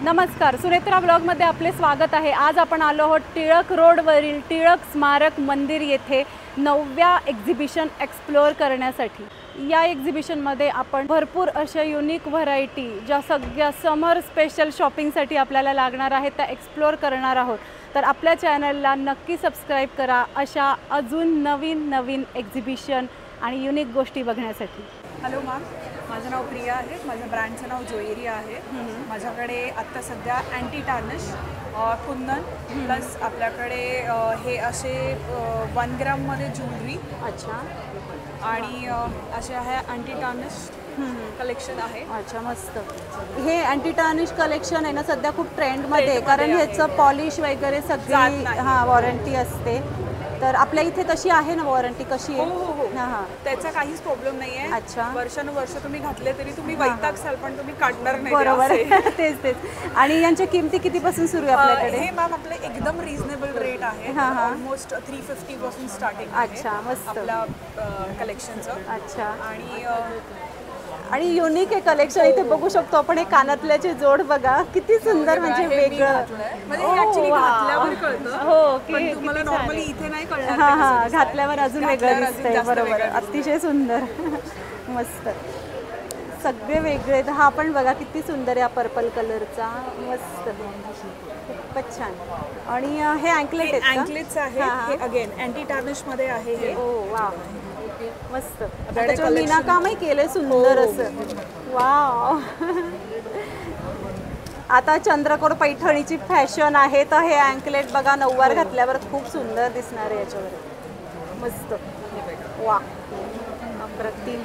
नमस्कार, सुनेत्रा ब्लॉगमध्ये आपले स्वागत आहे। आज आपण आलो आहोत टिळक रोडवरील टिळक स्मारक मंदिर येथे 9व्या एक्झिबिशन एक्सप्लोअर करण्यासाठी। या एक्झिबिशनमध्ये आपण भरपूर अशा युनिक व्हरायटी ज्या सगळ्या समर स्पेशल शॉपिंगसाठी आपल्याला लागणार आहेत त्या एक्सप्लोअर करणार आहोत। तर आपल्या चॅनलला नक्की सबस्क्राइब करा अशा अजून नवीन एक्झिबिशन आणि युनिक गोष्टी बघण्यासाठी। हॅलो मॅम, माझं नाव प्रिया आहे। माझ्या ब्रँडचं नाव जोएरी आहे। माझ्याकडे आत्ता सध्या अँटी टार्निश कुंदन प्लस आपल्याकडे हे असे 1 ग्राममध्ये ज्वेलरी अच्छा आणि असे आहे अँटी टार्निश कलेक्शन आहे। अच्छा, मस्त। हे अँटी टार्निश कलेक्शन आहे ना सध्या खूप ट्रेंडमध्ये, कारण ह्याचं पॉलिश वगैरे सगळी वॉरंटी असते। तर आपल्या इथे तशी आहे ना वॉरंटी? कशी आहे? हो, त्याचा काहीच प्रॉब्लेम नाही आहे। अच्छा, वर्षानुवर्ष तुम्ही घातले तरी तुम्ही वैतागसाल पण तुम्ही काढणार नाही। बरोबर तेच आणि यांच्या किमती कितीपासून सुरू आहे आपल्याकडे? हे मॅम आपले एकदम रिझनेबल रेट आहे। ऑलमोस्ट 350 पासून स्टार्टिंग आहे। अच्छा, मस्त आपल्या कलेक्शनचं। अच्छा, आणि युनिक आहे कलेक्शन। इथे बघू शकतो आपण हे कानातल्याचे जोड बघा, किती सुंदर, म्हणजे वेगळं। म्हणजे हे ॲक्च्युअली घातल्यावर कळतं। हो, पण तुम्हाला नॉर्मली इथे नाही कळणार। घातल्यावर अजून वेगळं दिसतंय। बरोबर, अतिशय सुंदर, मस्त, सगळे वेगळे। हा पण बघा किती सुंदर आहे, पर्पल कलरचा, मस्त, खूपच छान। आणि हे अँकलेट आहेत? अँकलेट्स आहे। हे अगेन अँटी टार्निश मध्ये आहे हे। ओ वा, मस्त। त्याच्यावर मीना कामही केलंय सुंदर असं। वाव, आता चंद्रकोर पैठणीची फॅशन आहे, तर हे अँकलेट बघा नऊवार घातल्यावर खूप सुंदर दिसणार आहे याच्यावर, मस्त। वा, अप्रतिम।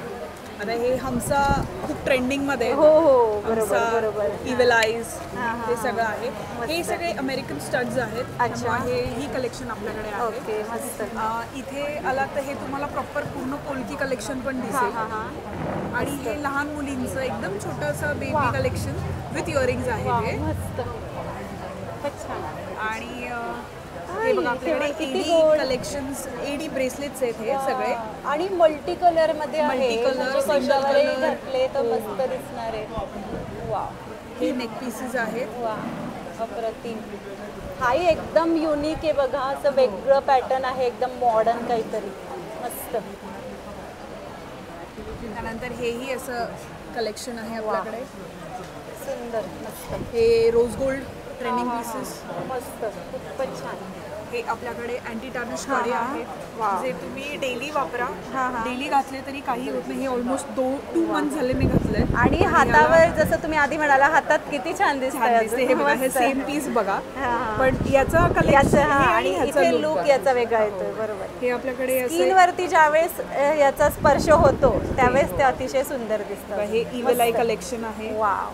आता हे हमसा खूप ट्रेंडिंग मध्ये। हो, बरोबर। इव्हिल आईज हे सगळं आहे। हे सगळे अमेरिकन स्टड्स आहेत। अच्छा, ही कलेक्शन आपल्याकडे आहे। ओके, मस्त। इथे आला तर हे तुम्हाला प्रॉपर पूर्ण पोलकी कलेक्शन पण दिसेल। आणि हे लहान मुलींचं एकदम छोटंसं बेबी कलेक्शन विथ इयरिंग्स आहे हे, मस्त, आणि हे बघा आपल्याकडे एडी कलेक्शन्स, एडी ब्रेसलेट्स आहेत हे सगळे, आणि मल्टी कलर मध्ये आहे। मल्टी कलर, कशावरही घातले तर मस्त दिसणार आहे। वा, हे नेक पीसेस आहेत। वा, अप्रतिम। हाही एकदम युनिक आहे बघा, असं वेगळं पॅटर्न आहे, एकदम मॉडर्न काहीतरी, मस्त। त्यानंतर हेही असं कलेक्शन आहे आपल्याकडे, सुंदर, मस्त। हे रोज गोल्ड ट्रेंडिंग पीसेस, मस्त, खूपच छान। हे आपल्याकडे अँटी टार्निश कडे आहेत, जे तुम्ही डेली वापरा। डेली घातले तरी काही होत नाही। हे ऑलमोस्ट 2 मंथ झाले मी घातलंय। आणि हातावर जसं तुम्ही आधी म्हणाला, हातात किती छान दिसतंय। हे बघा, हे सेम पीस बघा, पण याचा कलेक्शन आणि इथे लुक याचा वेगळा येतोय। बरोबर, हे आपल्याकडे स्किनवरती ज्यावेळेस याचा स्पर्श होतो त्यावेळेस ते अतिशय सुंदर दिसतं। हे इव्हिल आई कलेक्शन आहे। वाव,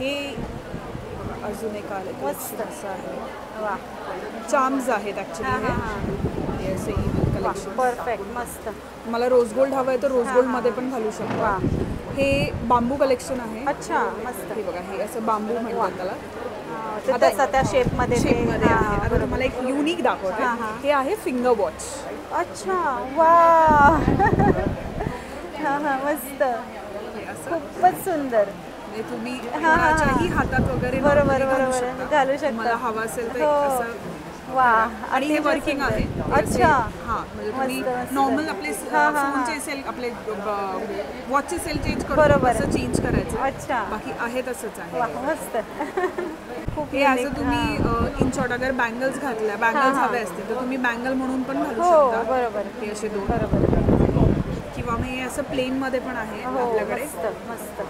हे अजून एक मस्त असं आहे। वा, चार्म्स आहेत ॲक्च्युली हे असे इव्हिल कलेक्शन, परफेक्ट, मस्त। मला रोज गोल्ड हवं आहे तर रोज गोल्ड मध्ये पण घालू शकता। हे बांबू कलेक्शन आहे। अच्छा, मस्त। हे बघा, हे असं बांबू म्हणतात त्याला, आता त्या शेपमध्ये आहे। आता तुम्हाला एक युनिक दाखवते। हे आहे फिंगर वॉच। अच्छा, वा, मस्त, खूपच सुंदर। तुम्ही कोणाच्याही हातात वगैरे बरोबर घालू शकता, मला हवा असेल तर असं। वा, आणि हे वर्किंग आहे। अच्छा, म्हणजे तुम्ही नॉर्मल आपले फोनचे सेल, आपले वॉचचे सेल चेंज करून असं चेंज करायचं। अच्छा, बाकी आहे तसंच आहे, मस्त। खूप हे असं तुम्ही इन शॉर्ट अगर बँगल्स घातल्या, बँगल्स हवे असतील तर तुम्ही बँगल म्हणून पण घालू शकता। बरोबर, हे असे 2, बरोबर, किंवा मग हे असं प्लेन मध्ये पण आहे आपल्याकडे, मस्त।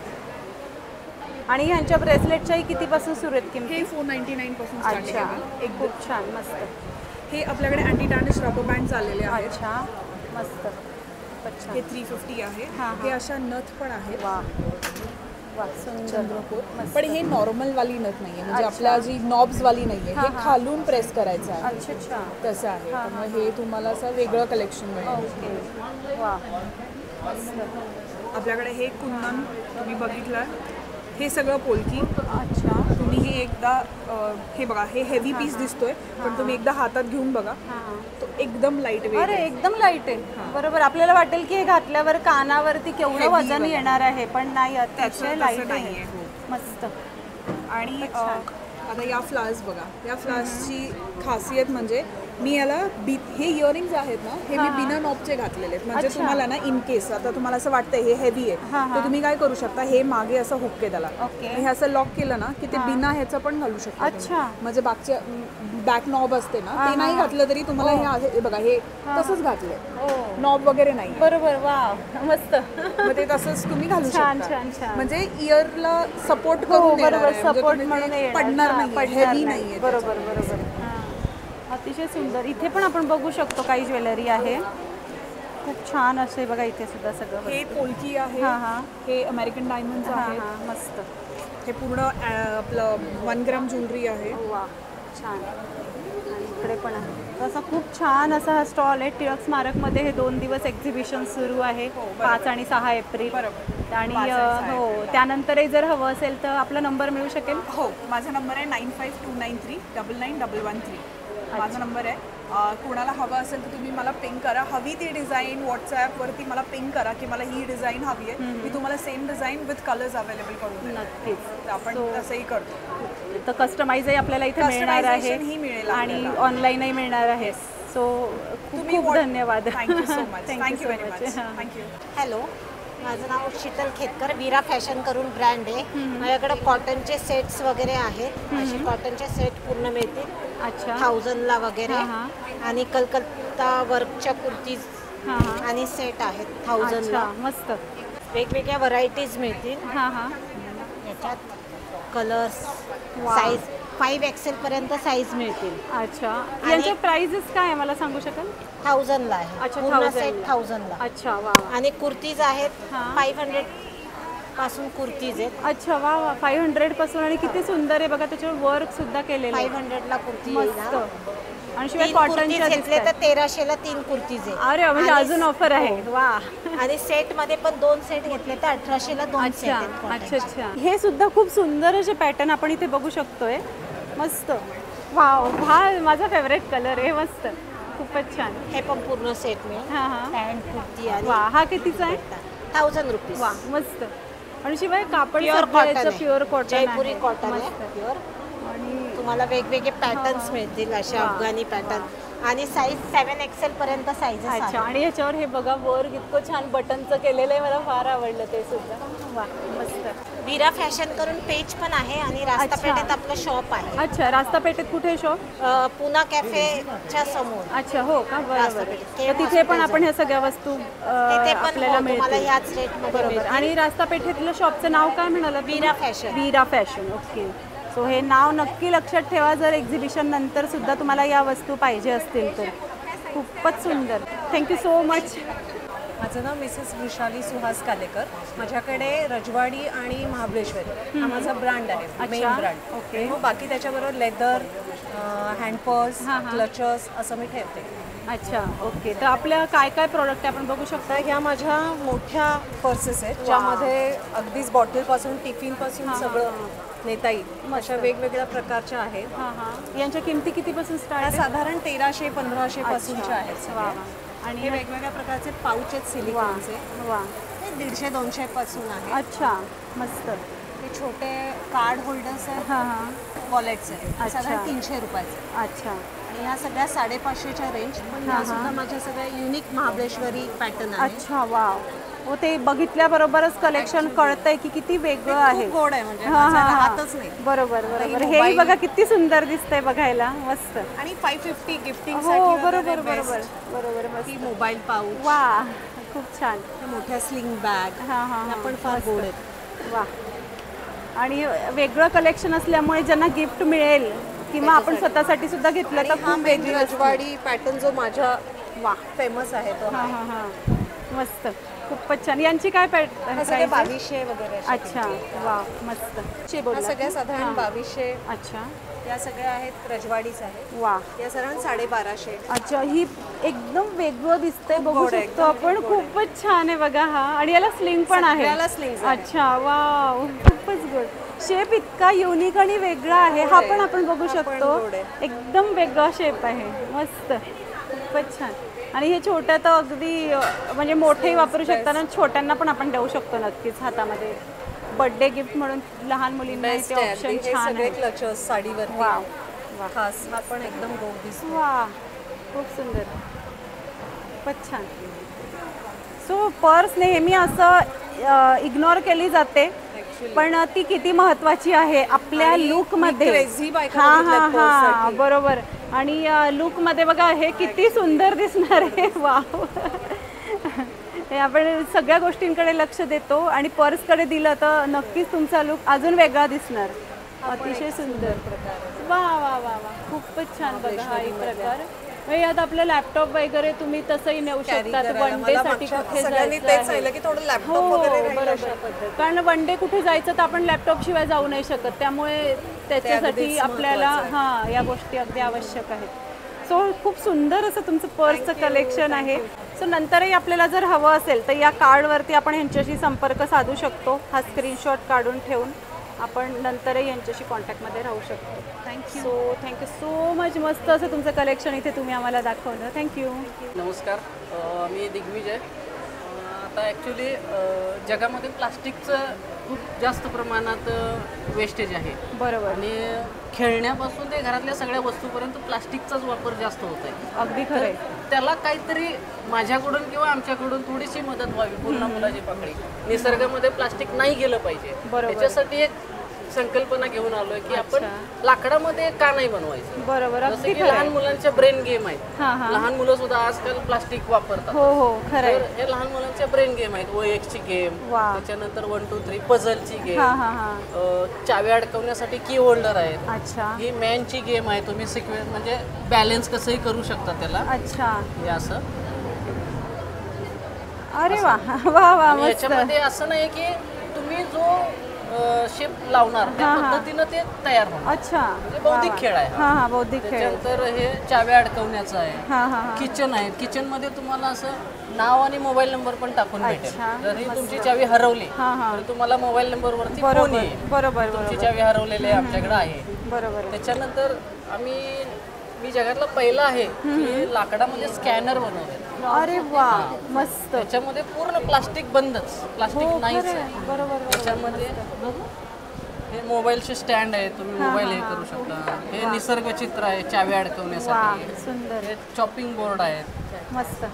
आणि ह्यांच्या ब्रेसलेटच्याही कितीपासून सुरू आहेत किमती? हे 499 पासून स्टार्टिंग आहे। खूप छान, मस्त। हे आपल्याकडे अँटी टार्निश रबर बँड आलेले आहेत। अच्छा, मस्त, हे 350 आहे। हे अशा नथ पण आहेत। वा, सुंदर, चंद्रकोर, पण हे नॉर्मल वाली नथ नाहीये, म्हणजे आपल्या जी नॉब्स वाली नाहीये, हे खालून प्रेस करायचं आहे। अच्छा, तसं आहे। त्यामुळे हे तुम्हाला असं वेगळं कलेक्शन मिळेल। ओके, वा, मस्त। आपल्याकडे हे कुंदन तुम्ही बघितलं, हे सगळं पोलकी। अच्छा, तुम्ही हे एकदा हे बघा, हे हेवी पीस दिसतोय, पण तुम्ही एकदा हातात घेऊन बघा, तो एकदम लाईट वेट। अरे, एकदम लाईट आहे। बरोबर, आपल्याला वाटेल की हे घातल्यावर कानावरती केवढं वजन येणार आहे, पण नाही, अतिशय लाईट आहे। मस्त. आणि आता या फ्लावर्स बघा, या फ्लावर्सची खासियत म्हणजे मी याला हे इयरिंग्स आहेत ना, हे मी बिना नॉबचे घातलेले आहेत. म्हणजे तुम्हाला ना इन केस आता तुम्हाला असं वाटतं हे हेवी आहे, तर तुम्ही काय करू शकता, हे मागे असं हुक आहे त्याला, हे असं लॉक केलं ना की ते बिना ह्याचं पण घालू शकता. अच्छा. म्हणजे बागच्या बॅक नॉब असते ना, ते नाही घातलं तरी तुम्हाला हे बघा, हे तसंच घातलंय, नॉब वगैरे नाही. बरोबर. वा, मस्त. मग ते तसंच तुम्ही घालू छान शकता. छान छान. म्हणजे इयरला सपोर्ट करून बरोबर, सपोर्ट म्हणून पडणार नाही, हेवी नाहीये. बरोबर बरोबर. अतिशय सुंदर. इथे पण आपण बघू शकतो काही ज्वेलरी आहे, खूप छान असे बघा. इथे सुद्धा सगळं हे पोल्की आहे, हे अमेरिकन डायमंड्स आहे. मस्त. हे पूर्ण आपलं 1 ग्राम ज्वेलरी आहे. वा, छान. आणि इकडे पण आहे असं खूप छान असा हा स्टॉल आहे. टिळक स्मारकमध्ये हे 2 दिवस एक्झिबिशन सुरू आहे, 5 आणि 6 एप्रिल. आणि हो, त्यानंतरही जर हवं असेल तर आपला नंबर मिळू शकेल. हो, माझा नंबर आहे 9529399113. माझा नंबर आहे. कोणाला हवं असेल तर तुम्ही मला पिंग करा, हवी ती डिझाईन व्हॉट्सॲपवरती मला पिंग करा की मला ही डिझाईन हवी आहे. मी तुम्हाला same design with colours available करून. नक्कीच. तर आपण तसंही करतो. तर कस्टमाइजही आपल्याला इथे मिळणार आहे मिळेल आणि ऑनलाईनही मिळणार आहे. सो खूप खूप धन्यवाद. Thank you so much. Thank you very much. Thank you. Hello, माझं नाव शीतल खेतकर. वीरा फॅशन करून ब्रँड आहे. माझ्याकडे कॉटनचे सेट्स वगैरे आहेत. असे कॉटनचे सेट पूर्ण मिळतील. अच्छा. 1000ला वगैरे. आणि कलकत्ता वर्कच्या कुर्तीज आणि सेट आहेत 1000ला. मस्त. वेगवेगळ्या व्हरायटीज मिळतील. याच्यात कलर्स, साईज 5XL पर्यंत साईज मिळतील. अच्छा. यांचे प्राइसेस काय आहे मला सांगू शकाल? 1000ला आहे. अच्छा, पूर्ण सेट 1000ला. अच्छा. वा. आणि कुर्तीज आहेत 500 पासून कुर्तीज आहेत. अच्छा. वा वा. 500 पासून. आणि किती सुंदर आहे बघा, त्याच्यावर वर्क सुद्धा केलेलं आहे. 500ला कुर्ती मस्त. येईल. आणि शिवाय कॉटनच्या घेतले तर 1300ला 3 कुर्तीज आहे. अरे म्हणजे अजून ऑफर आहे. वा. आणि सेट मध्ये पण 2 सेट घेतले तर 1800ला 2 सेट आहेत. अच्छा अच्छा. हे सुद्धा खूप सुंदर असे पॅटर्न आपण इथे बघू शकतोय. मस्त. वाव. हा माझा फेवरेट कलर आहे. मस्त. खूपच छान. हे पण पूर्ण सेट मिळेल. पॅन्ट कुर्ती आणि वा. हा कितीचा आहे? 1000 रुपीज. वा, मस्त. आणि शिवाय कापड प्युअर कॉटन, प्युअर कॉटन, जयपुरी कॉटन आहे प्युअर. आणि तुम्हाला वेगवेगळे पॅटर्न्स मिळतील, असे अफगाणी पॅटर्न. आणि साईज 7XL पर्यंत साईजेस आहेत. अच्छा. आणि याच्यावर हे बघा वर्क इतकं छान बटनचं केलेलं आहे, मला फार आवडलं ते सुद्धा. वा, मस्त. वीरा फॅशन करून पेज पण आहे आणि रास्तापेठेत आपलं शॉप आहे. अच्छा. रास्तापेठेत कुठे शॉप? पुना कॅफेच्या समोर. अच्छा. हो का? बरोबर. तर तिथे पण आपण ह्या सगळ्या वस्तू आपल्याला तुम्हाला मिळतील. ह्याच रेटमध्ये. बरोबर. आणि रास्तापेठेतलं शॉपचं नाव काय म्हणाला? वीरा फॅशन. वीरा फॅशन. ओके. सो हे नाव नक्की लक्षात ठेवा जर एक्झिबिशन नंतर सुद्धा तुम्हाला या वस्तू पाहिजे असतील तर. खूपच सुंदर. Thank you so much. माझं नाव मिसेस वृषाली सुहास कालेकर. माझ्याकडे रजवाडी आणि महाबळेश्वरी हा माझा ब्रँड आहे, मेन ब्रँड. ओके. मग बाकी त्याच्याबरोबर लेदर, हँडपर्स, क्लचर्स असं मी ठेवते. अच्छा. ओके. तर आपल्या काय काय प्रोडक्ट आहे आपण बघू शकता? ह्या माझ्या मोठ्या पर्सेस आहेत ज्यामध्ये अगदीच बॉटलपासून टिफिनपासून सगळं नेता येईल अशा वेगवेगळ्या प्रकारच्या आहेत. यांच्या किमती कितीपासून त्या स्टार्ट? साधारण 1300-1500 पासूनच्या आहेत. आणि हे वेगवेगळ्या प्रकारचे पाऊच आहेत सिलिकॉनचे. वा. हे 150-200 पासून आहे. अच्छा. मस्त. हे छोटे कार्ड होल्डर्स आहेत, वॉलेट्स आहेत, साधारण 300 रुपयाचे. अच्छा. आणि ह्या सगळ्या 550च्या रेंज, पण ह्या सुद्धा माझ्या सगळ्या युनिक महाबळेश्वरी पॅटर्न आहे. अच्छा. वाव. हो, ते बघितल्याबरोबरच कलेक्शन कळतंय की किती वेगळं आहे. खूप गोड आहे, म्हणजे राहतच नाही. बरोबर बरोबर. हे बघा किती सुंदर दिसतंय बघायला. मस्त. आणि 550 गिफ्टिंग. हो, बरोबर बरोबर बरोबर. मस्त. Mobile pouch. वा, खूप छान. मोठ्या स्लिंग बॅग पण फार गोड आहेत. वा. आणि वेगळं कलेक्शन असल्यामुळे ज्यांना गिफ्ट मिळेल किंवा आपण स्वतःसाठी सुद्धा घेतलं तर खूप वेगळी रजवाडी पॅटर्न जो माझा फेमस आहे तो. मस्त. खूपच छान. यांची काय पॅटर्न? 2200 वगैरे. अच्छा. वा, मस्त. सगळ्या साधारण 2200. अच्छा. या सगळ्या आहेत रजवाडीच आहेत. वा. या साधारण 1250. अच्छा. ही एकदम वेगळं दिसतंय, बघू शकतो आपण. खूपच छान आहे बघा हा. आणि याला स्लिंग पण आहे. अच्छा. वाव, खूपच गुड. शेप इतका युनिक आणि वेगळा आहे. हा पण आपण बघू शकतो. एकदम वेगळा शेप आहे. मस्त. खूपच छान. आणि हे छोट्या तर अगदी म्हणजे मोठेही वापरू शकतात आणि छोट्यांना पण आपण देऊ शकतो नक्कीच हातामध्ये बर्थडे गिफ्ट म्हणून लहान मुलींना बेस्ट इथे आहे ऑप्शन अगदी. हे छान सगळे आहे. क्लचर्स साडीवरती वाव वा खास हा पण एकदम गोड दिसतो. वा खूप सुंदर खूपच छान. सो पर्स नेहमी असं इग्नोर केली जाते पण ती किती महत्वाची आहे आपल्या आणि लुकमध्ये. मी crazy बायका हां बघितल्यात हां purse हां साठी. बरोबर. आणि लुकमध्ये बघा हे किती सुंदर दिसणार आहे. वाव हे आपण सगळ्या गोष्टींकडे लक्ष देतो आणि पर्सकडे दिलं तर नक्कीच तुमचा लुक अजून वेगळा दिसणार. अतिशय सुंदर प्रकार. वा वा वा वा खूपच छान. बघा हा एक प्रकार. यात आपलं लॅपटॉप वगैरे तुम्ही तसंही नेऊ शकतात. वन डे साठी कुठे सगळ्यांनी जायचं तेच आहे. सांगितलं की थोडं हो लॅपटॉप वगैरे राहील बरोबर. अशा पद्धतीने. कारण वन डे कुठे जायचं तर आपण लॅपटॉप शिवाय जाऊ नाही शकत त्यामुळे त्याच्यासाठी अगदीच आपल्याला महत्त्वाचं आहे. हां या गोष्टी अगदी आवश्यक आहेत. सो खूप सुंदर असं तुमचं पर्सचं कलेक्शन आहे. सो नंतरही आपल्याला जर हवं असेल तर या कार्डवरती आपण ह्यांच्याशी संपर्क साधू शकतो. हा स्क्रीनशॉट काढून ठेवून आपण नंतरही यांच्याशी कॉन्टॅक्टमध्ये राहू शकतो. Thank you so much. मस्त असं तुमचं कलेक्शन इथे तुम्ही आम्हाला दाखवलं. थँक्यू. नमस्कार, मी दिग्विजय. आता ॲक्च्युली जगामध्ये प्लास्टिकचं खूप जास्त प्रमाणात वेस्टेज आहे बरोबर आणि खेळण्यापासून ते घरातल्या सगळ्या वस्तूपर्यंत प्लास्टिकचाच वापर जास्त होत आहे. अगदी खरं आहे. त्याला काहीतरी माझ्याकडून किंवा आमच्याकडून थोडीशी मदत व्हावी. पूर्ण मुलाची पकडी निसर्गामध्ये प्लास्टिक नाही गेलं पाहिजे. बरोबर. त्याच्यासाठी एक संकल्पना घेऊन आलोय की आपण लाकडामध्ये का नाही बनवायचं. बरोबर जसं अगदी की खरं लहान आहे. मुलांच्या ब्रेन गेम आहेत. हां हां लहान मुलं सुद्धा आजकाल प्लास्टिक वापरतात. हो हो खरं आहे. तर हे लहान मुलांच्या ब्रेन गेम आहेत. OX ची गेम, वा. त्याच्यानंतर 1 2 3 पझलची गेम, हां हां हां चावी अडकवण्यासाठी की होल्डर आहेत. अच्छा ही मॅनची गेम आहे. तुम्ही सिक्वेन्स म्हणजे बॅलन्स कसंही करू शकता त्याला. अच्छा. हे असं. अरे वा वा वा आणि मस्त. याच्यामध्ये असं नाही की तुम्ही जो शेप लावणार त्या हां, हां. पद्धतीनं ते तयार होणार. अच्छा म्हणजे बौद्धिक खेळ आहे हा. हां हां बौद्धिक खेळ. त्याच्यानंतर हे चाव्या अडकवण्याचं आहे. हां हां हां किचन आहे. किचन मध्ये तुम्हाला असं नाव आणि मोबाईल नंबर पण टाकून भेटेल. अच्छा, जर ही तुमची चावी हरवली हां हां तर तुम्हाला मोबाईल नंबर वरती फोन बरोबर येईल. बरोबर तुमची बरोबर चावी हरवलेली आहे आमच्याकडे आहे. बरोबर. त्याच्यानंतर मी जगातला पहिला आहे की लाकडामध्ये स्कॅनर बनवले. अरे वा मस्त. त्याच्यामध्ये पूर्ण प्लास्टिक बंदच. प्लास्टिक हो नाहीच खरं आहे. आहे. बरोबर बरोबर. त्याच्यामध्ये हे मोबाईलचे स्टँड आहे. तुम्ही मोबाईल हे करू शकता. हे निसर्ग चित्र आहे चावी वा अडकवण्यासाठी. सुंदर हे चॉपिंग बोर्ड आहेत मस्त.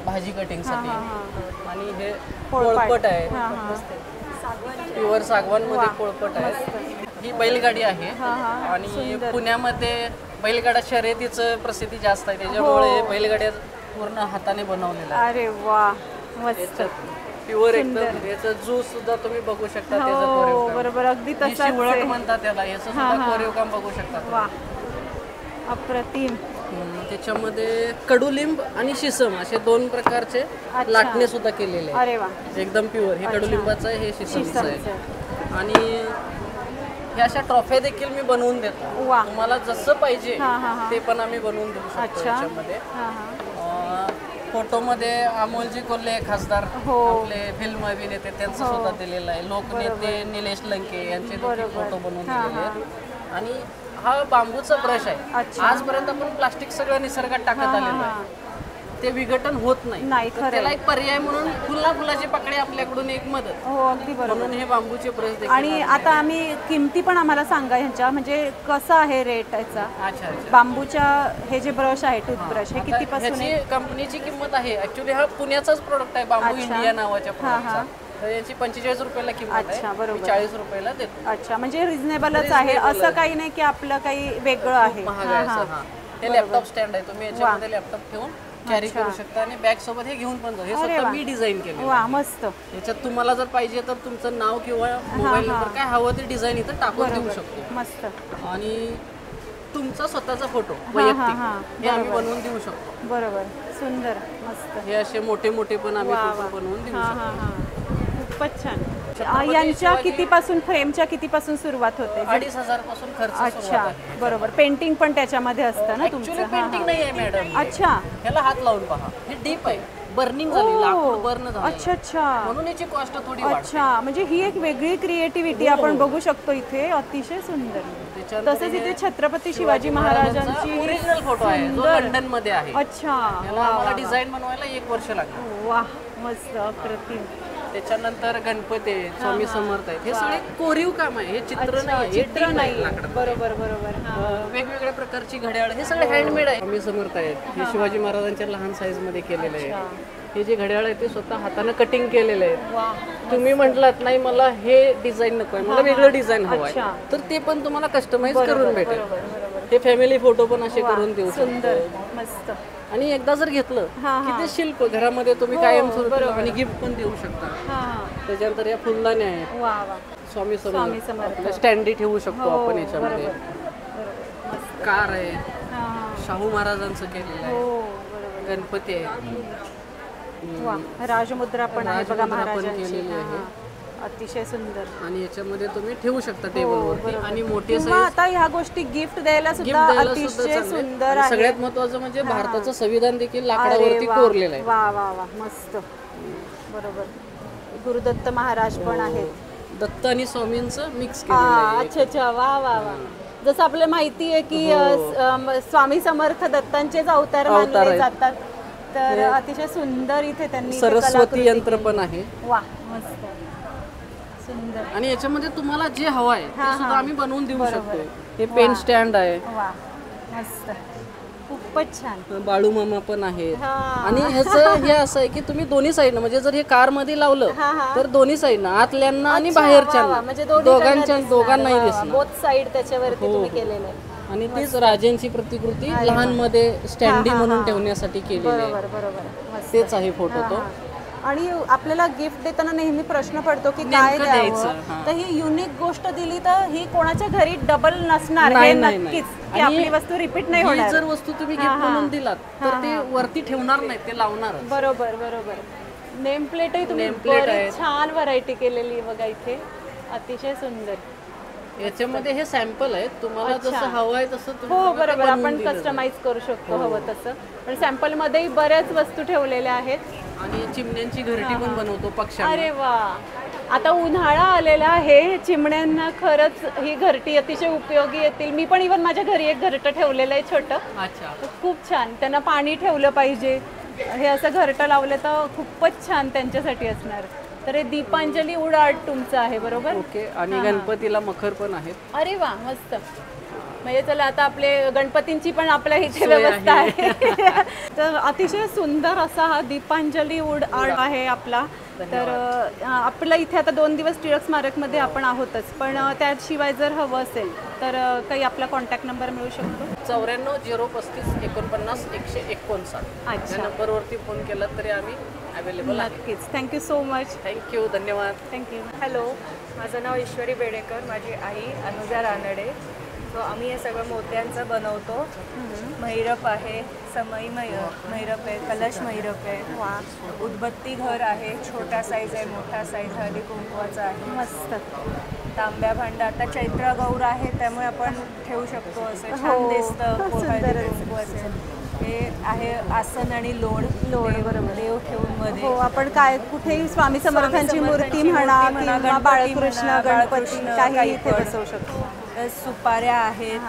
भाजी कटिंगसाठी. हां, हां, आणि हे पोळपाट. पोळपट आहे. हां हां प्युअर सागवानमध्ये पोळपट आहे. ही बैलगाडी आहे. हां, हां. आणि पुण्यामध्ये बैलगाडा शर्यतीचं प्रसिद्धी जास्त आहे. त्याच्यामुळे हो. हे बैलगाड्या पूर्ण हाताने बनवलेल्या आहेत. अरे वा मस्त. प्युअर एकदम. याचं ज्यूस सुद्धा तुम्ही बघू शकता. त्याचं हो कोरीव काम. बरोबर अगदी ही तसाच शिवळट आहे. म्हणतात त्याला. याचं हां, सुद्धा हां. कोरीव काम बघू शकता. वा अप्रतिम. त्याच्यामध्ये कडुलिंब आणि शिसम असे 2 प्रकारचे अच्छा. लाटणे सुद्धा केलेले आहेत. अरे वा एकदम प्युअर. हे कडुलिंबाचं आहे. हे शिसमचं आहे. शिसमचं. आणि ह्या अशा ट्रॉफ्या देखील मी बनवून देतो. वा. तुम्हाला जसं पाहिजे हां, हां, हां. ते पण आम्ही बनवून देऊ शकतो. अच्छा याच्यामध्ये हां हां फोटोमध्ये अमोलजी कोल्हे खासदार हो. आपले फिल्म अभिनेते त्यांचं सुद्धा दिलेलं आहे. लोकनेते निलेश लंके यांचे देखील फोटो बनवून दिलेले आहेत. आणि हा बांबूचा ब्रश आहे. अच्छा. आजपर्यंत आपण प्लास्टिक सगळं निसर्गात टाकत आलेलो आहे. ते विघटन होत नाही, नाही. खरं तर त्याला आहे. एक पर्याय म्हणून फुलाची पकडी आपल्याकडून एक मदत हो अगदी बरोबर. म्हणून हे बांबूचे ब्रश देखील आणि आता आम्ही किमती पण आम्हाला सांगा ह्यांच्या म्हणजे कसं आहे रेट याचा. अच्छा अच्छा. बांबूच्या हे जे ब्रश आहे टूथब्रश हे आता कितीपासून आहे. ह्याची कंपनीची किंमत आहे. ऍक्च्युली हा पुण्याचाच प्रोडक्ट आहे. बांबू अच्छा. इंडिया नावाच्या हां, प्रोडक्टचा. तर याची 45 रुपयाला किंमत अच्छा, आहे. बरोबर. मी 40 रुपयाला देतो. अच्छा म्हणजे रिझनेबलच आहे. असं काही नाही की आपलं काही वेगळं आहे. महाग हां, आहे हां. असं. हा हे लॅपटॉप स्टँड आहे. तुम्ही याच्यामध्ये लॅपटॉप ठेवून कॅरी करू शकता आणि बॅग सोबत हे घेऊन पण जाऊ. हे अरे स्वतः वा. मी डिझाईन केलं. वा मस्त. याच्यात तुम्हाला जर पाहिजे तर तुमचं नाव किंवा मोबाईल नंबर काय हवं ते डिझाईन इथं टाकून देऊ शकतो. मस्त. आणि तुमचा स्वतःचा फोटो हां, वैयक्तिक हां. हे आम्ही बनवून देऊ शकतो. बरोबर सुंदर मस्त. हे असे मोठे मोठे पण आम्ही वा, फोटो वा. बनवून देऊ हां शकतो. हां हां खूपच छान. छत्रपती यांच्या शिवाजी- कितीपासून फ्रेमच्या कितीपासून सुरुवात होते. 2,500 पासून खर्च अच्छा सुरुवात आहे. बरोबर. पेंटिंग पण त्याच्यामध्ये असतं ना ऍक्च्युली तुमचं. हां, पेंटिंग हां. नाही आहे मॅडम. अच्छा ह्याला हात लावून पहा. हे डीप आहे. बर्निंग झाली. लाकूड बर्न झालं. अच्छा अच्छा म्हणून याची कॉस्ट थोडी वाढते. अच्छा म्हणजे ही एक वेगळी क्रिएटिव्हिटी आपण बघू शकतो इथे. अतिशय सुंदर. त्याच्यानंतर तसंच हे इथे छत्रपती शिवाजी महाराजांची ओरिजिनल फोटो आहे जो सुंदर. लंडन मध्ये आहे. अच्छा याला आम्हाला डिझाईन बनवायला 1 वर्ष लागलं. वा मस्त अप्रतिम. त्याच्यानंतर गणपती आहे, स्वामी समर्थ आहेत, हे सगळे कोरीव काम आहे, हे चित्र नाही, हे चित्र नाही लाकडात. बरोबर बरोबर. वेगवेगळ्या प्रकारची घड्याळ, हे सगळे हँडमेड आहे. स्वामी समर्थ आहेत, हे शिवाजी महाराजांच्या लहान साईज मध्ये केलेले आहे. हे जे घड्याळ आहे ते स्वतः हाताने कटिंग केलेले आहेत. तुम्ही म्हटलात नाही मला हे डिझाईन नको आहे, मला वेगळं डिझाईन हवं आहे, तर ते पण तुम्हाला कस्टमाइज करून भेटेल. हे फॅमिली फोटो पण असे करून देऊ सुंदर मस्त. आणि एकदा जर घेतलं की ते शिल्प घरामध्ये तुम्ही कायम आणि गिफ्ट पण देऊ शकता. त्याच्यानंतर या फुलदाण्या आहेत, वा वा. स्वामी समर्थ स्टँडी ठेवू शकतो आपण याच्यामध्ये. कार आहे, शाहू महाराजांचं केलेलं आहे. गणपती आहे, वा. राजमुद्रा पण आहे बघा महाराजांची, केलेली आहे. अतिशय सुंदर. आणि याच्यामध्ये तुम्ही ठेवू शकता टेबलवरती. आणि मोठे आता ह्या गोष्टी गिफ्ट द्यायला सुद्धा अतिशय सुंदर आहे. सगळ्यात महत्त्वाचं म्हणजे भारताचं संविधान देखील लाकडावरती कोरलेलं आहे. वा वा वा मस्त. बरोबर. गुरुदत्त महाराज पण आहेत, दत्त आणि स्वामींचं मिक्स केलेलं आहे. अच्छा अच्छा. वा वा वा. जसं आपल्याला माहिती आहे की स्वामी समर्थ दत्तांचेच अवतार मानले जातात, तर अतिशय सुंदर इथे त्यांनी सरस्वती यंत्र पण आहे. वा मस्त सुंदर. आणि याच्यामध्ये तुम्हाला जे हवं आहे ते सुद्धा आम्ही बनवून देऊ शकतो. हे पेन स्टँड आहे. वा मस्त, खूपच छान. बाळू मामा पण आहेत. आणि ह्याचं हे असं आहे की तुम्ही दोन्ही साईडनं, म्हणजे जर हे कार मध्ये लावलं तर दोन्ही साईडनं, आतल्यांना आणि बाहेरच्यांना, म्हणजे दोघांनाही दिसणार. बोथ साइड त्याच्यावरती तुम्ही केलेलं आहे. आणि तीच राजांची प्रतिकृती लहान मध्ये स्टँडी म्हणून ठेवण्यासाठी केलेली आहे. बरोबर बरोबर. तेच आहे फोटो तो. आणि आपल्याला गिफ्ट देताना नेहमी प्रश्न पडतो की काय द्यावं, तर ही युनिक गोष्ट दिली तर ही कोणाच्या घरी डबल नसणार, हे नक्कीच की आपली वस्तू रिपीट नाही होणार. जर वस्तू तुम्ही गिफ्ट म्हणून दिलात तर ते वरती ठेवणार नाही, ते लावणार. बरोबर बरोबर. नेम प्लेटही तुम्ही छान व्हरायटी केलेली आहे बघा इथे, अतिशय सुंदर. याच्यामध्ये हे सॅम्पल आहेत, तुम्हाला जसं हवं आहे तसं तुम्ही. हो बरोबर, आपण कस्टमाइज करू शकतो हवं तसं. पण सॅम्पल मध्येही बऱ्याच वस्तू ठेवलेल्या आहेत. आणि चिमण्यांची घरटी पण बनवतो पक्ष्यांना. अरे वा. आता उन्हाळा आलेला आहे, चिमण्यांना खरंच ही घरटी अतिशय उपयोगी येतील. मी पण इव्हन माझ्या घरी एक घरटं ठेवलेलं आहे छोटं. अच्छा. खूप छान. त्यांना पाणी ठेवलं पाहिजे, हे असं घरटं लावलं तर खूपच छान त्यांच्यासाठी असणार. तर हे दीपांजली वूड आर्ट तुमचं आहे बरोबर. ओके. आणि गणपतीला मखर पण आहेत. अरे वा मस्त. म्हणजे चला आता आपले गणपतींची पण आपल्या इथे व्यवस्था आहे. तर अतिशय सुंदर असा हा दीपांजली वूड आर्ट आहे आपला. तर आपलं इथे आता 2 दिवस टिळक स्मारकमध्ये आपण आहोतच, पण त्याशिवाय जर हवं असेल तर काही आपला कॉन्टॅक्ट नंबर मिळू शकतो. 9435490159. अच्छा. या नंबरवरती फोन केला तरी आम्ही अवेलेबल आहे. नक्कीच. Thank you so much. थँक्यू, धन्यवाद. थँक्यू. हॅलो, माझं नाव ईश्वरी बेडेकर, माझी आई अनुजा रानडे. सो आम्ही हे सगळं मोत्यांचं बनवतो. मैरप आहे, समई मैरप आहे, कलश मैरप आहे, उदबत्ती घर आहे, छोटा साईज आहे, मोठा साईज हळदी कुंकवाचा आहे. मस्त. तांब्या भांड, आता चैत्र गौर आहे त्यामुळे आपण ठेवू शकतो, असं छान दिसतं. हळदी कुंकू असेल. हे आहे आसन आणि लोड बरोबर, देव ठेवून मध्ये. हो, आपण काय कुठेही स्वामी समर्थांची मूर्ती म्हणा किंवा बाळकृष्ण गणपती काही इथे बसवू शकतो. सुपाऱ्या आहेत.